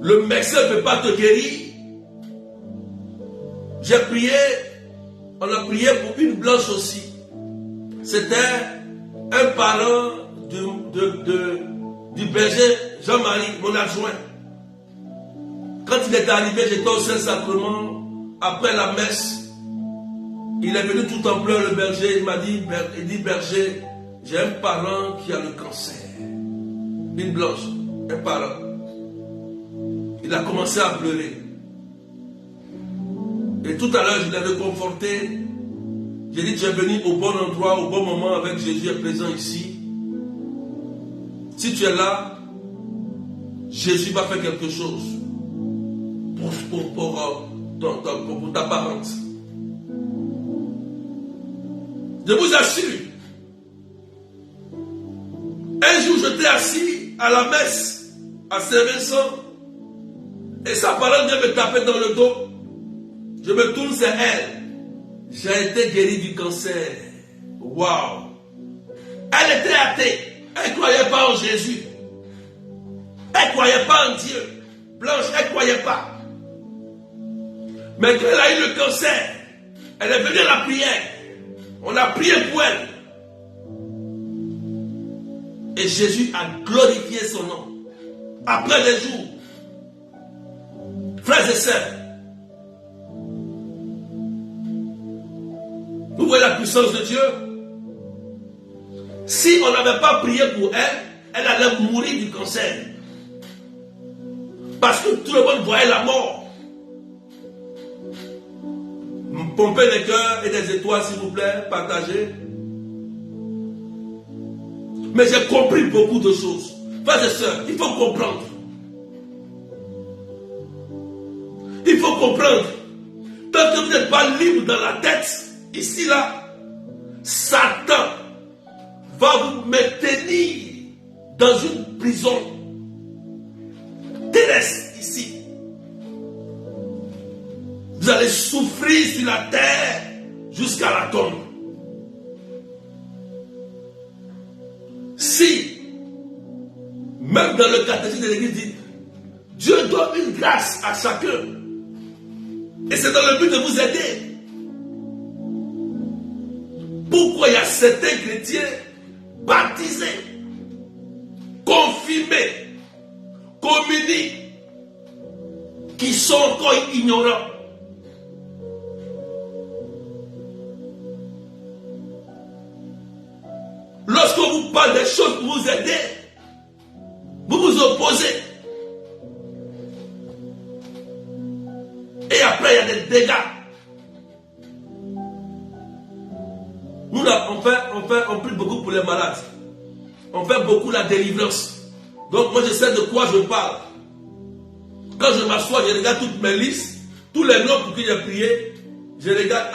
Le médecin ne peut pas te guérir. J'ai prié, on a prié pour une blanche aussi. C'était un parent du berger Jean-Marie, mon adjoint. Quand il est arrivé, j'étais au Saint-Sacrement, après la messe, il est venu tout en pleurs, le berger, il m'a dit, berger, j'ai un parent qui a le cancer. Une blanche, un parent. Il a commencé à pleurer. Et tout à l'heure, je l'avais conforté. J'ai dit, tu es venu au bon endroit, au bon moment, avec Jésus est présent ici. Si tu es là, Jésus va faire quelque chose pour ta parente. Je vous assure, un jour j'étais assis à la messe à Saint-Vincent et sa parente vient me taper dans le dos. Je me tourne, c'est elle. J'ai été guéri du cancer. Waouh! Elle était athée. Elle ne croyait pas en Jésus. Elle ne croyait pas en Dieu. Blanche, elle ne croyait pas. Mais quand elle a eu le cancer, elle est venue à la prière. On a prié pour elle. Et Jésus a glorifié son nom. Après les jours, frères et sœurs, vous voyez la puissance de Dieu? Si on n'avait pas prié pour elle, elle allait mourir du cancer. Parce que tout le monde voyait la mort. Pompez des cœurs et des étoiles, s'il vous plaît, partagez. Mais j'ai compris beaucoup de choses. Frères et sœurs, il faut comprendre. Il faut comprendre. Tant que vous n'êtes pas libre dans la tête, ici, là, Satan va vous maintenir dans une prison terrestre ici. Vous allez souffrir sur la terre jusqu'à la tombe. Si, même dans le catéchisme de l'Église dit, Dieu donne une grâce à chacun. Et c'est dans le but de vous aider. Pourquoi il y a certains chrétiens baptisés, confirmés, communis, qui sont encore ignorants? Lorsqu'on vous parle des choses pour vous aider, vous vous opposez. Et après, il y a des dégâts. Nous, on prie beaucoup pour les malades. On fait beaucoup la délivrance. Donc, moi, je sais de quoi je parle. Quand je m'assois, je regarde toutes mes listes, tous les noms pour qui j'ai prié. Je regarde,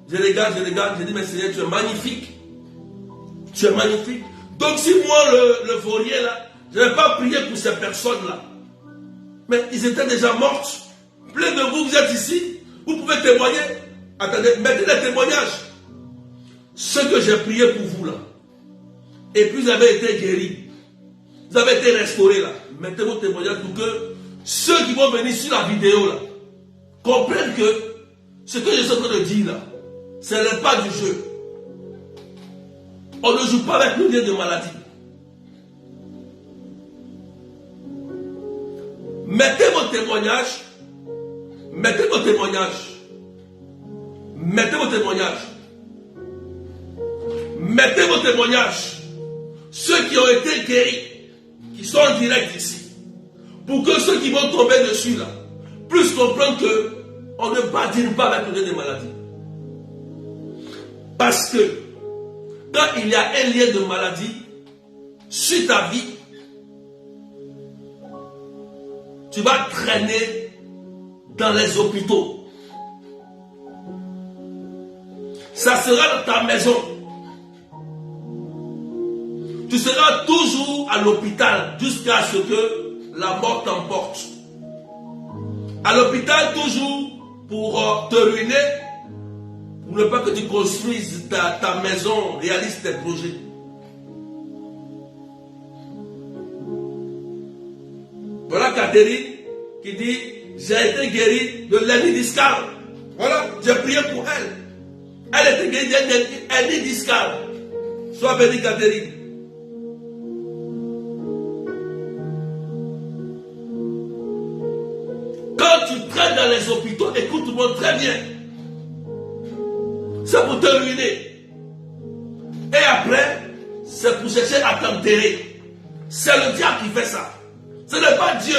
je dis, mais Seigneur, tu es magnifique. Tu es magnifique. Donc, si moi, le volier, là, je n'ai pas prié pour ces personnes-là. Mais ils étaient déjà mortes. Plein de vous, vous êtes ici. Vous pouvez témoigner. Attendez, mettez les témoignages. Ce que j'ai prié pour vous, là. Et puis, vous avez été guéris. Vous avez été restaurés, là. Mettez vos témoignages pour que ceux qui vont venir sur la vidéo, là, comprennent que ce que je suis en train de dire, là, ce n'est pas du jeu. On ne joue pas avec le lien de maladie. Mettez vos témoignages. Mettez vos témoignages. Mettez vos témoignages. Mettez vos témoignages. Ceux qui ont été guéris, qui sont en direct ici. Pour que ceux qui vont tomber dessus là, puissent comprendre qu'on ne badine pas avec le lien de maladie. Parce que quand il y a un lien de maladie sur ta vie, tu vas traîner dans les hôpitaux. Ça sera dans ta maison. Tu seras toujours à l'hôpital jusqu'à ce que la mort t'emporte. À l'hôpital toujours pour te ruiner, pour ne pas que tu construises ta maison, réalises tes projets. Voilà Catherine qui dit, j'ai été guérie de l'hernie discale. Voilà, j'ai prié pour elle. Elle était guérie d'une hernie discale. Sois bénie Catherine. Quand tu traînes dans les hôpitaux, écoute-moi très bien. C'est pour te ruiner. Et après, c'est pour chercher à t'enterrer. C'est le diable qui fait ça. Ce n'est pas Dieu.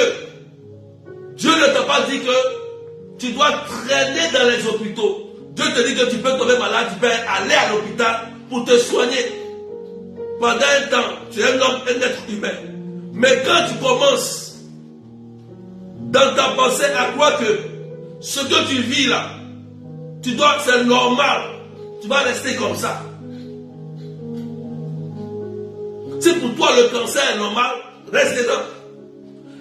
Dieu ne t'a pas dit que tu dois traîner dans les hôpitaux. Dieu te dit que tu peux tomber malade, tu peux aller à l'hôpital pour te soigner. Pendant un temps, tu es un homme, un être humain. Mais quand tu commences dans ta pensée à croire que ce que tu vis là, c'est normal, tu vas rester comme ça. Si pour toi le cancer est normal, reste dedans.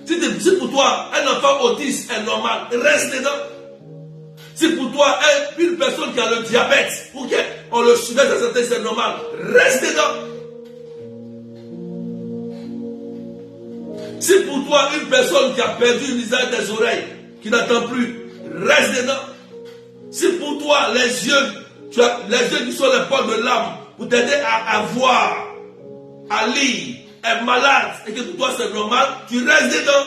Si pour toi un enfant autiste est normal, reste dedans. Si pour toi une personne qui a le diabète, ou qu'on le suivait dans sa tête, c'est normal, reste dedans. Si pour toi une personne qui a perdu une visage des oreilles, qui n'entend plus, reste dedans. Si pour toi les yeux, les yeux qui sont les portes de l'âme, pour t'aider à voir, à lire, est malade, et que pour toi c'est normal, tu restes dedans.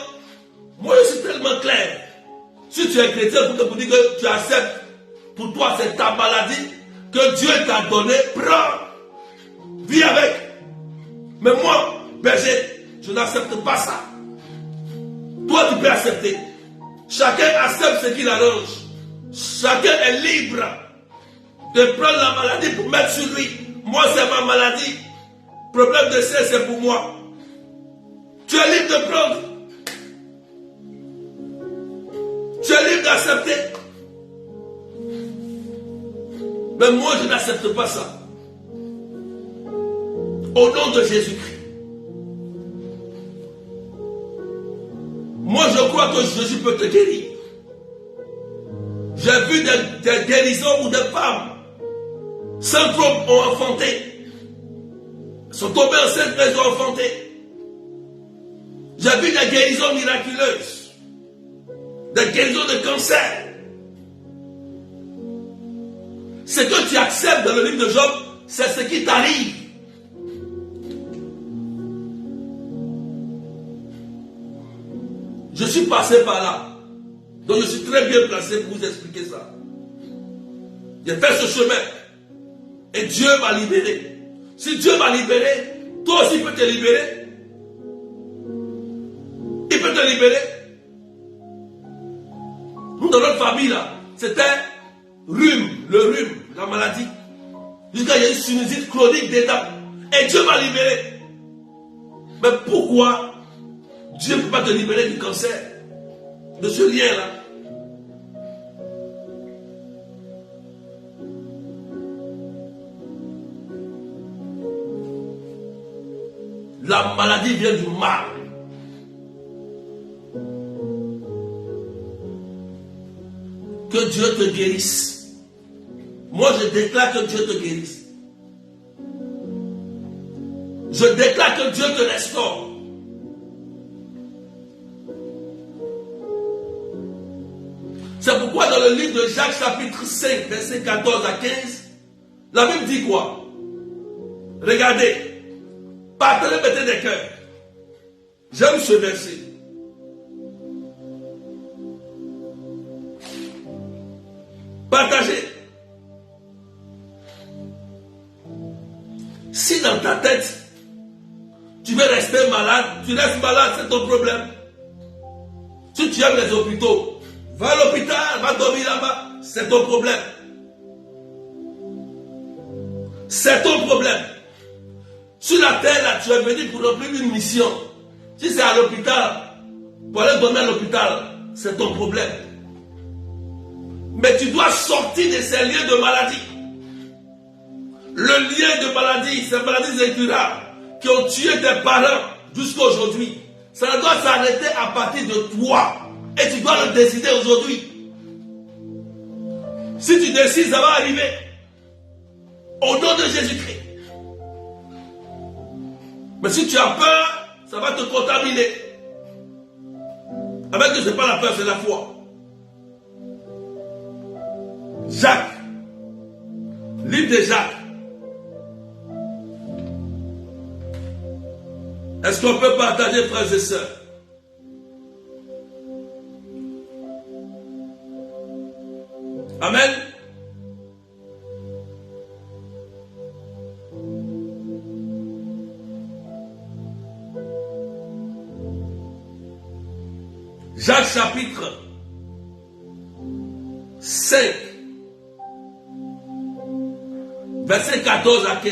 Moi je suis tellement clair. Si tu es chrétien, pour te dire que tu acceptes, pour toi c'est ta maladie, que Dieu t'a donné, prends, vis avec. Mais moi, berger, je n'accepte pas ça. Toi tu peux accepter. Chacun accepte ce qu'il arrange. Chacun est libre de prendre la maladie pour mettre sur lui. Moi c'est ma maladie. Problème de sein c'est pour moi. Tu es libre de prendre. Tu es libre d'accepter. Mais moi je n'accepte pas ça. Au nom de Jésus-Christ. Moi je crois que Jésus peut te guérir. J'ai vu des guérisons où des femmes sans trompe ont enfanté. Sont tombées enceintes, mais ont enfanté. J'ai vu des guérisons miraculeuses. Des guérisons de cancer. Ce que tu acceptes dans le livre de Job, c'est ce qui t'arrive. Je suis passé par là. Donc je suis très bien placé pour vous expliquer ça. J'ai fait ce chemin. Et Dieu m'a libéré. Si Dieu m'a libéré, toi aussi il peut te libérer. Il peut te libérer. Nous dans notre famille là, c'était rhume, le rhume, la maladie. Jusqu'à il y a une sinusite chronique dedans. Et Dieu m'a libéré. Mais pourquoi Dieu ne peut pas te libérer du cancer? De ce lien là. La maladie vient du mal. Que Dieu te guérisse. Moi, je déclare que Dieu te guérisse. Je déclare que Dieu te restaure. C'est pourquoi dans le livre de Jacques chapitre 5, verset 14 à 15, la Bible dit quoi? Regardez. Partagez, mettez des cœurs. J'aime ce verset. Partagez. Si dans ta tête, tu veux rester malade, tu restes malade, c'est ton problème. Si tu aimes les hôpitaux, va à l'hôpital, va dormir là-bas, c'est ton problème. C'est ton problème. Sur la terre, là, tu es venu pour remplir une mission. Si c'est à l'hôpital, Pour aller dormir à l'hôpital, c'est ton problème. Mais tu dois sortir de ces lieux de maladie. Le lien de maladie, ces maladies incurables qui ont tué tes parents jusqu'à aujourd'hui, ça doit s'arrêter à partir de toi. Et tu dois le décider aujourd'hui. Si tu décides, ça va arriver. Au nom de Jésus-Christ. Mais si tu as peur, ça va te contaminer. Avec que ce n'est pas la peur, c'est la foi. Jacques. Livre de Jacques. Est-ce qu'on peut partager, frères et sœurs? Amen. Jacques chapitre 5, verset 14 à 15.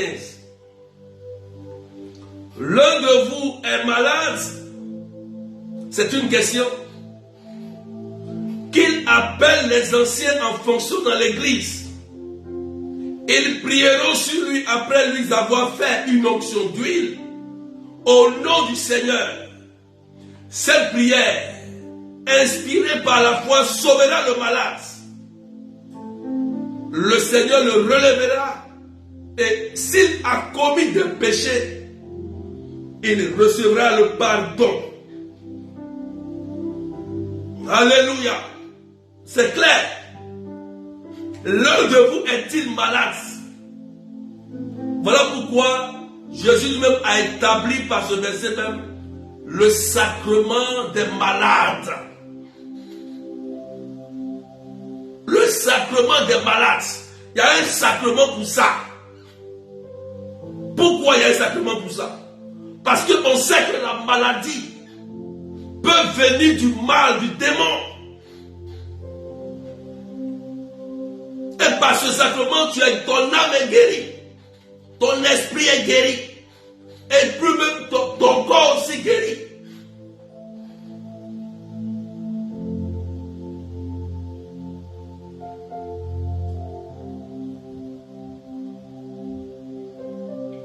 L'un de vous est malade, c'est une question. Qu'il appelle les anciens en fonction dans l'église. Ils prieront sur lui après lui avoir fait une onction d'huile au nom du Seigneur. Cette prière, inspirée par la foi, sauvera le malade. Le Seigneur le relèvera et s'il a commis des péchés, il recevra le pardon. Alléluia. C'est clair. L'un de vous est-il malade? Voilà pourquoi Jésus lui-même a établi par ce verset même le sacrement des malades. Le sacrement des malades. Il y a un sacrement pour ça. Pourquoi il y a un sacrement pour ça? Parce qu'on sait que la maladie peut venir du mal, du démon. Et par ce sacrement, ton âme est guérie. Ton esprit est guéri. Et plus même ton corps aussi guéri.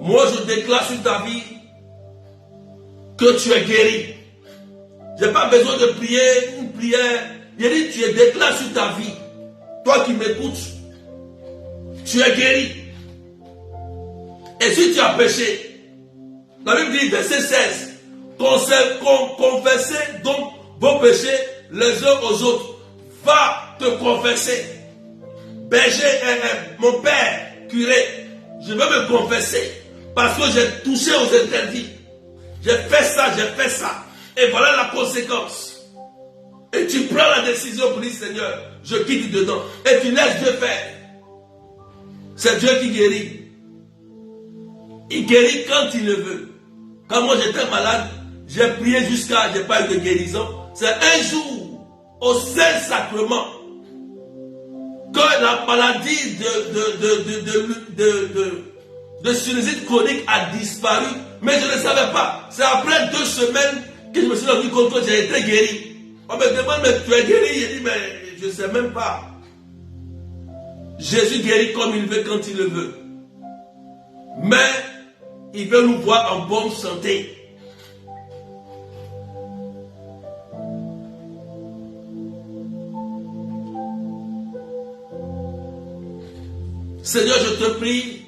Moi, je déclare sur ta vie que tu es guéri. Je n'ai pas besoin de prier une prière. Il dit, tu es déclaré sur ta vie. Toi qui m'écoutes, tu es guéri. Et si tu as péché, la Bible dit, verset 16, confessez donc vos péchés les uns aux autres. Va te confesser. Berger, mon père, curé, je veux me confesser parce que j'ai touché aux interdits. J'ai fait ça, j'ai fait ça. Et voilà la conséquence. Et tu prends la décision pour dire, Seigneur, je quitte dedans. Et tu laisses Dieu faire. C'est Dieu qui guérit. Il guérit quand il le veut. Quand moi j'étais malade, j'ai prié jusqu'à, j'ai pas eu de guérison. C'est un jour, au Saint-Sacrement, que la maladie de sinusite chronique a disparu. Mais je ne savais pas. C'est après 2 semaines que je me suis rendu compte que j'ai été guéri. On me demande, mais tu es guéri? J'ai dit, mais je ne sais même pas. Jésus guérit comme il veut, quand il le veut. Mais il veut nous voir en bonne santé. Seigneur, je te prie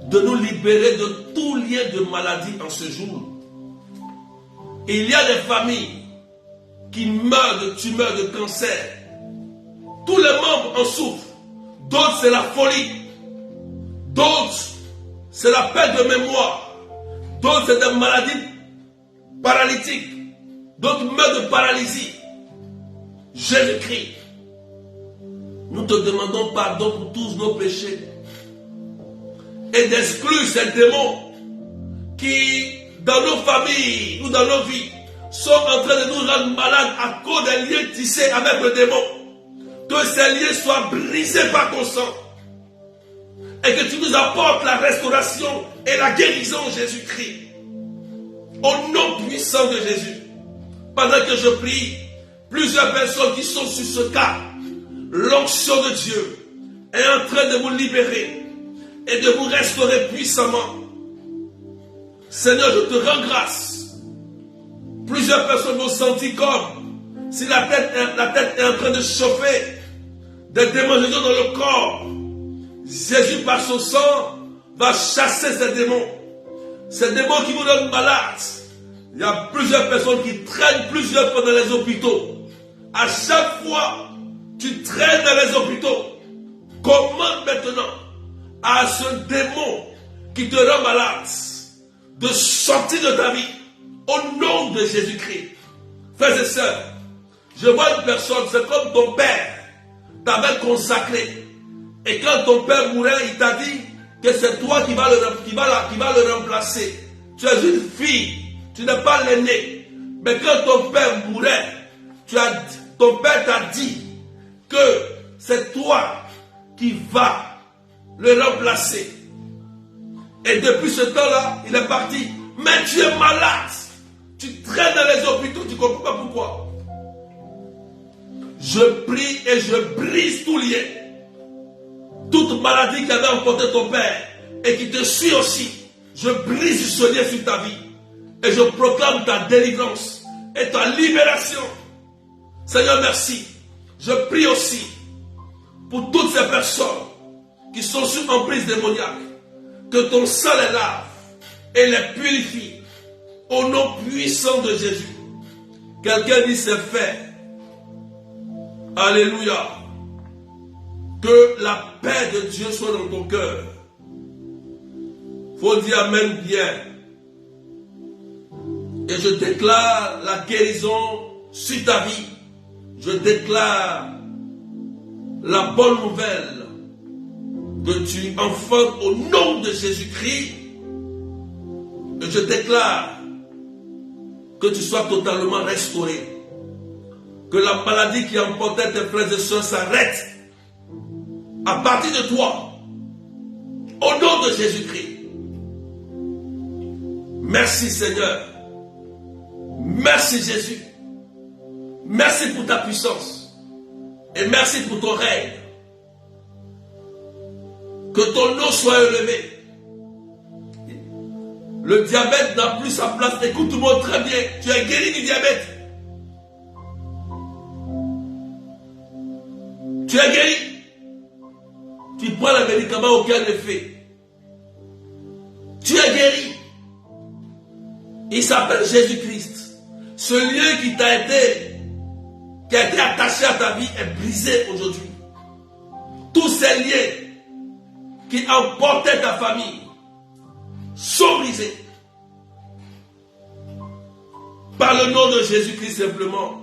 de nous libérer de tout lien de maladie en ce jour. Il y a des familles qui meurent de tumeurs, de cancer. Tous les membres en souffrent. D'autres, c'est la folie. D'autres, c'est la perte de mémoire. D'autres, c'est des maladies paralytiques. D'autres meurent de paralysie. Jésus-Christ, nous te demandons pardon pour tous nos péchés. Et d'exclure ces démons qui, dans nos familles ou dans nos vies, sont en train de nous rendre malades à cause des liens tissés avec le démon. Que ces liens soient brisés par ton sang. Et que tu nous apportes la restauration et la guérison, Jésus-Christ. Au nom puissant de Jésus. pendant que je prie, plusieurs personnes qui sont sur ce cas, l'onction de Dieu est en train de vous libérer et de vous restaurer puissamment. Seigneur, je te rends grâce. Plusieurs personnes m'ont senti comme si la tête est en train de chauffer, des démons dans le corps. Jésus, par son sang, va chasser ces démons. Ces démons qui vous rendent malades. Il y a plusieurs personnes qui traînent plusieurs fois dans les hôpitaux. À chaque fois, tu traînes dans les hôpitaux. Commande maintenant à ce démon qui te rend malade de sortir de ta vie au nom de Jésus-Christ. Frères et sœurs, je vois une personne, c'est comme ton père t'avait consacré. Et quand ton père mourait, il t'a dit que c'est toi qui va le remplacer. Tu es une fille, tu n'es pas l'aîné. Mais quand ton père mourait, ton père t'a dit que c'est toi qui vas le remplacer. Et depuis ce temps-là, il est parti. Mais tu es malade. Tu traînes dans les hôpitaux, tu ne comprends pas pourquoi. Je prie et je brise tout lien. Toute maladie qui avait emporté ton père et qui te suit aussi, je brise ce lien sur ta vie. Et je proclame ta délivrance et ta libération. Seigneur, merci. Je prie aussi pour toutes ces personnes qui sont sous emprise démoniaque, que ton sang les lave et les purifie au nom puissant de Jésus. Quelqu'un dit c'est fait. Alléluia. Que la paix de Dieu soit dans ton cœur. Faut dire amen bien. Et je déclare la guérison sur ta vie. Je déclare la bonne nouvelle que tu enfantes au nom de Jésus-Christ. Et je déclare que tu sois totalement restauré. Que la maladie qui emportait tes frères et sœurs s'arrête à partir de toi. Au nom de Jésus-Christ. Merci Seigneur. Merci Jésus. Merci pour ta puissance. Et merci pour ton règne. Que ton nom soit élevé. Le diabète n'a plus sa place. Écoute-moi très bien. Tu es guéri du diabète. Tu es guéri. Tu prends le médicament, aucun effet. Tu es guéri. Il s'appelle Jésus-Christ. Ce lien qui a été attaché à ta vie est brisé aujourd'hui. Tous ces liens qui emportaient ta famille sont brisés. Par le nom de Jésus-Christ simplement,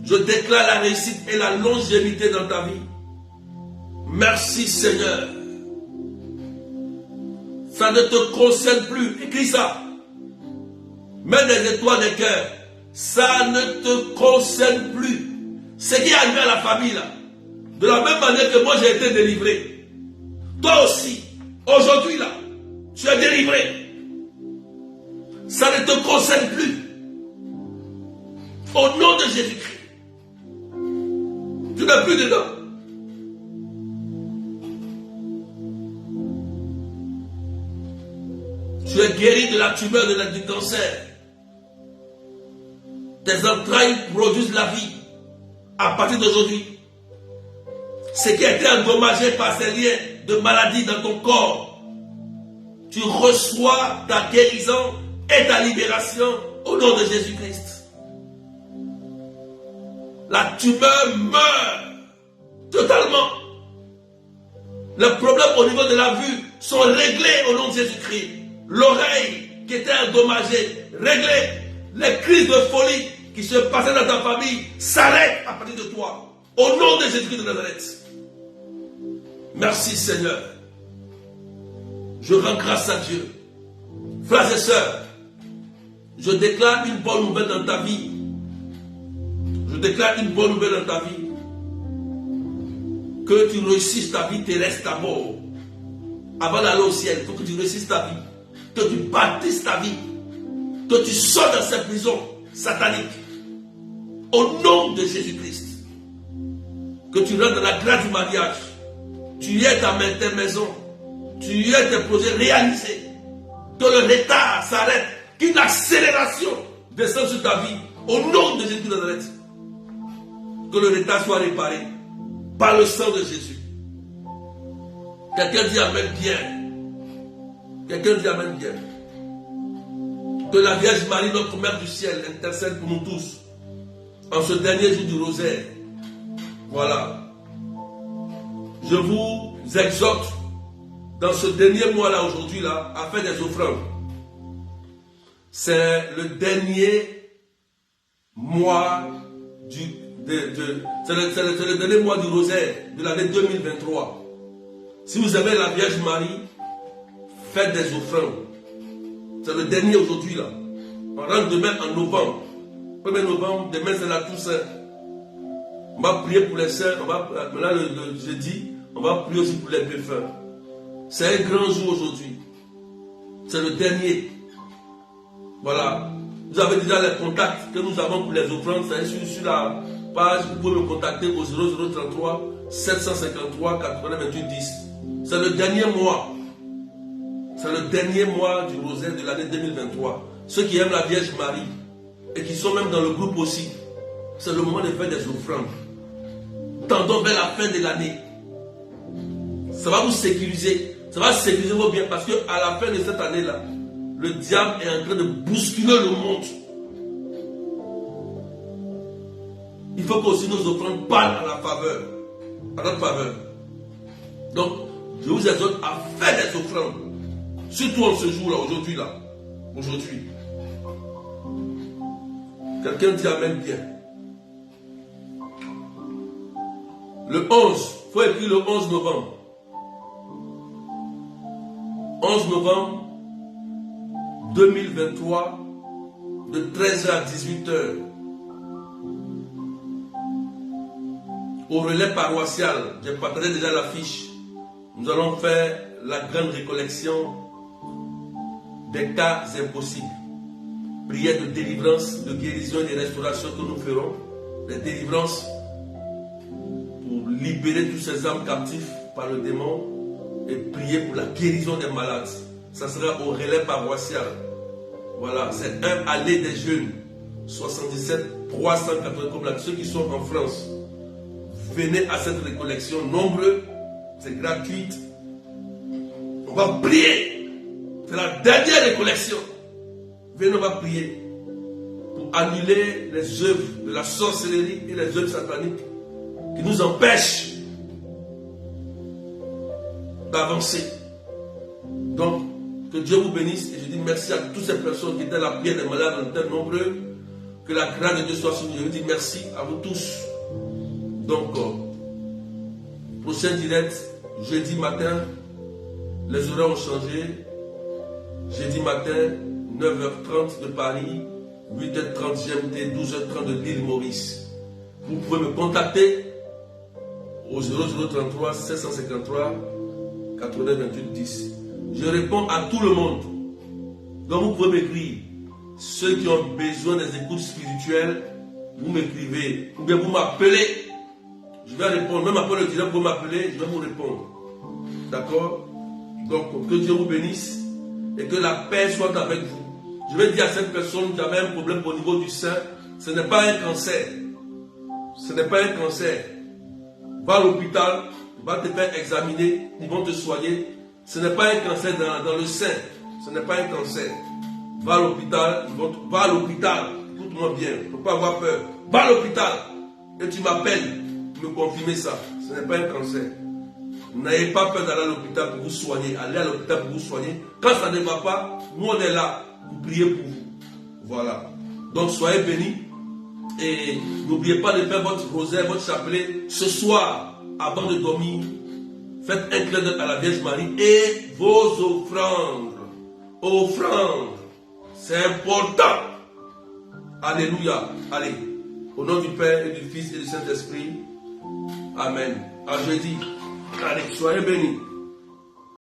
je déclare la réussite et la longévité dans ta vie. Merci Seigneur. Ça ne te concerne plus. Écris ça. Mets des étoiles des cœurs. Ça ne te concerne plus. Ce qui est arrivé à la famille là. De la même manière que moi j'ai été délivré. Toi aussi. Aujourd'hui là. Tu es délivré. Ça ne te concerne plus. Au nom de Jésus-Christ. Tu n'es plus dedans. Tu es guéri de la tumeur, du cancer. Tes entrailles produisent la vie. À partir d'aujourd'hui. Ce qui a été endommagé par ces liens de maladie dans ton corps, tu reçois ta guérison et ta libération au nom de Jésus-Christ. La tumeur meurt totalement. Les problèmes au niveau de la vue sont réglés au nom de Jésus-Christ. L'oreille qui était endommagée, réglée. Les crises de folie qui se passaient dans ta famille s'arrêtent à partir de toi. Au nom de Jésus-Christ de Nazareth. Merci Seigneur. Je rends grâce à Dieu. Frères et sœurs, je déclare une bonne nouvelle dans ta vie. Je déclare une bonne nouvelle dans ta vie. Que tu réussisses ta vie terrestre d'abord. Avant d'aller au ciel, il faut que tu réussisses ta vie. Que tu bâtisses ta vie. Que tu sors de cette prison. sataniques. Au nom de Jésus-Christ. Que tu rentres dans la grâce du mariage. Tu aies tes maisons. Tu aies tes projets réalisés. Que le retard s'arrête. Qu'une accélération descende sur ta vie. Au nom de Jésus de Nazareth. Que le retard soit réparé. Par le sang de Jésus. Quelqu'un dit Amen bien. Quelqu'un dit Amen bien. Que la Vierge Marie, notre Mère du ciel, intercède pour nous tous. En ce dernier jour du rosaire. Voilà. Je vous exhorte dans ce dernier mois-là, aujourd'hui, là, à faire des offrandes. C'est le dernier mois c'est le dernier mois du rosaire de l'année 2023. Si vous avez la Vierge Marie, faites des offrandes. C'est le dernier aujourd'hui, là. On rentre demain en novembre. 1er novembre, demain c'est la Toussaint. On va prier pour les saints. Maintenant le jeudi, on va prier aussi pour les défunts. C'est un grand jour aujourd'hui. C'est le dernier. Voilà. Vous avez déjà les contacts que nous avons pour les offrandes. C'est sur la page. Vous pouvez me contacter au 0033 753 80 28 10. C'est le dernier mois. C'est le dernier mois du rosaire de l'année 2023. Ceux qui aiment la Vierge Marie et qui sont même dans le groupe aussi, c'est le moment de faire des offrandes. Tendons vers la fin de l'année. Ça va vous sécuriser. Ça va sécuriser vos biens parce qu'à la fin de cette année-là, le diable est en train de bousculer le monde. Il faut que aussi nos offrandes parlent à la faveur. À notre faveur. Donc, je vous exhorte à faire des offrandes. Surtout en ce jour-là, aujourd'hui là. Aujourd'hui. Quelqu'un dit Amen bien. Le 11, il faut écrire le 11 novembre. 11 novembre 2023, de 13h à 18h, au relais paroissial, j'ai partagé déjà l'affiche. Nous allons faire la grande récollection des cas impossibles. Prière de délivrance, de guérison et de restauration que nous ferons. Les délivrances pour libérer tous ces âmes captifs par le démon et prier pour la guérison des malades. Ça sera au relais paroissial. Voilà, c'est un allée des jeunes. 77 380 comme là. Ceux qui sont en France, venez à cette récollection. Nombreux, c'est gratuit. On va prier. C'est la dernière récollection. Venez, on va prier pour annuler les œuvres de la sorcellerie et les œuvres sataniques qui nous empêchent d'avancer. Donc, que Dieu vous bénisse et je dis merci à toutes ces personnes qui étaient à la prière des malades en tel nombreux. Que la grâce de Dieu soit sur nous. Je vous dis merci à vous tous. Donc, prochain direct, jeudi matin, les horaires ont changé. Jeudi matin, 9h30 de Paris, 8h30 GMT, 12h30 de l'île Maurice. Vous pouvez me contacter au 0033 753 80 28 10. Je réponds à tout le monde. Donc vous pouvez m'écrire. Ceux qui ont besoin des écoutes spirituelles, vous m'écrivez. Ou bien vous m'appelez. Je vais répondre. Même après le direct, vous m'appelez, je vais vous répondre. D'accord? Donc que Dieu vous bénisse et que la paix soit avec vous. Je vais dire à cette personne qui avait un problème au niveau du sein, ce n'est pas un cancer. Ce n'est pas un cancer. Va à l'hôpital, va te faire examiner, ils vont te soigner. Ce n'est pas un cancer dans le sein. Ce n'est pas un cancer. Va à l'hôpital, va à l'hôpital. Écoute-moi bien, il ne faut pas avoir peur. Va à l'hôpital et tu m'appelles me confirmer ça. Ce n'est pas un cancer. N'ayez pas peur d'aller à l'hôpital pour vous soigner. Allez à l'hôpital pour vous soigner. Quand ça ne va pas, nous on est là pour prier pour vous. Voilà. Donc soyez bénis. Et n'oubliez pas de faire votre rosaire, votre chapelet ce soir avant de dormir. Faites un clin d'œil à la Vierge Marie et vos offrandes. Offrandes. C'est important. Alléluia. Allez. Au nom du Père et du Fils et du Saint-Esprit. Amen. À jeudi. Allez, soyez bénis.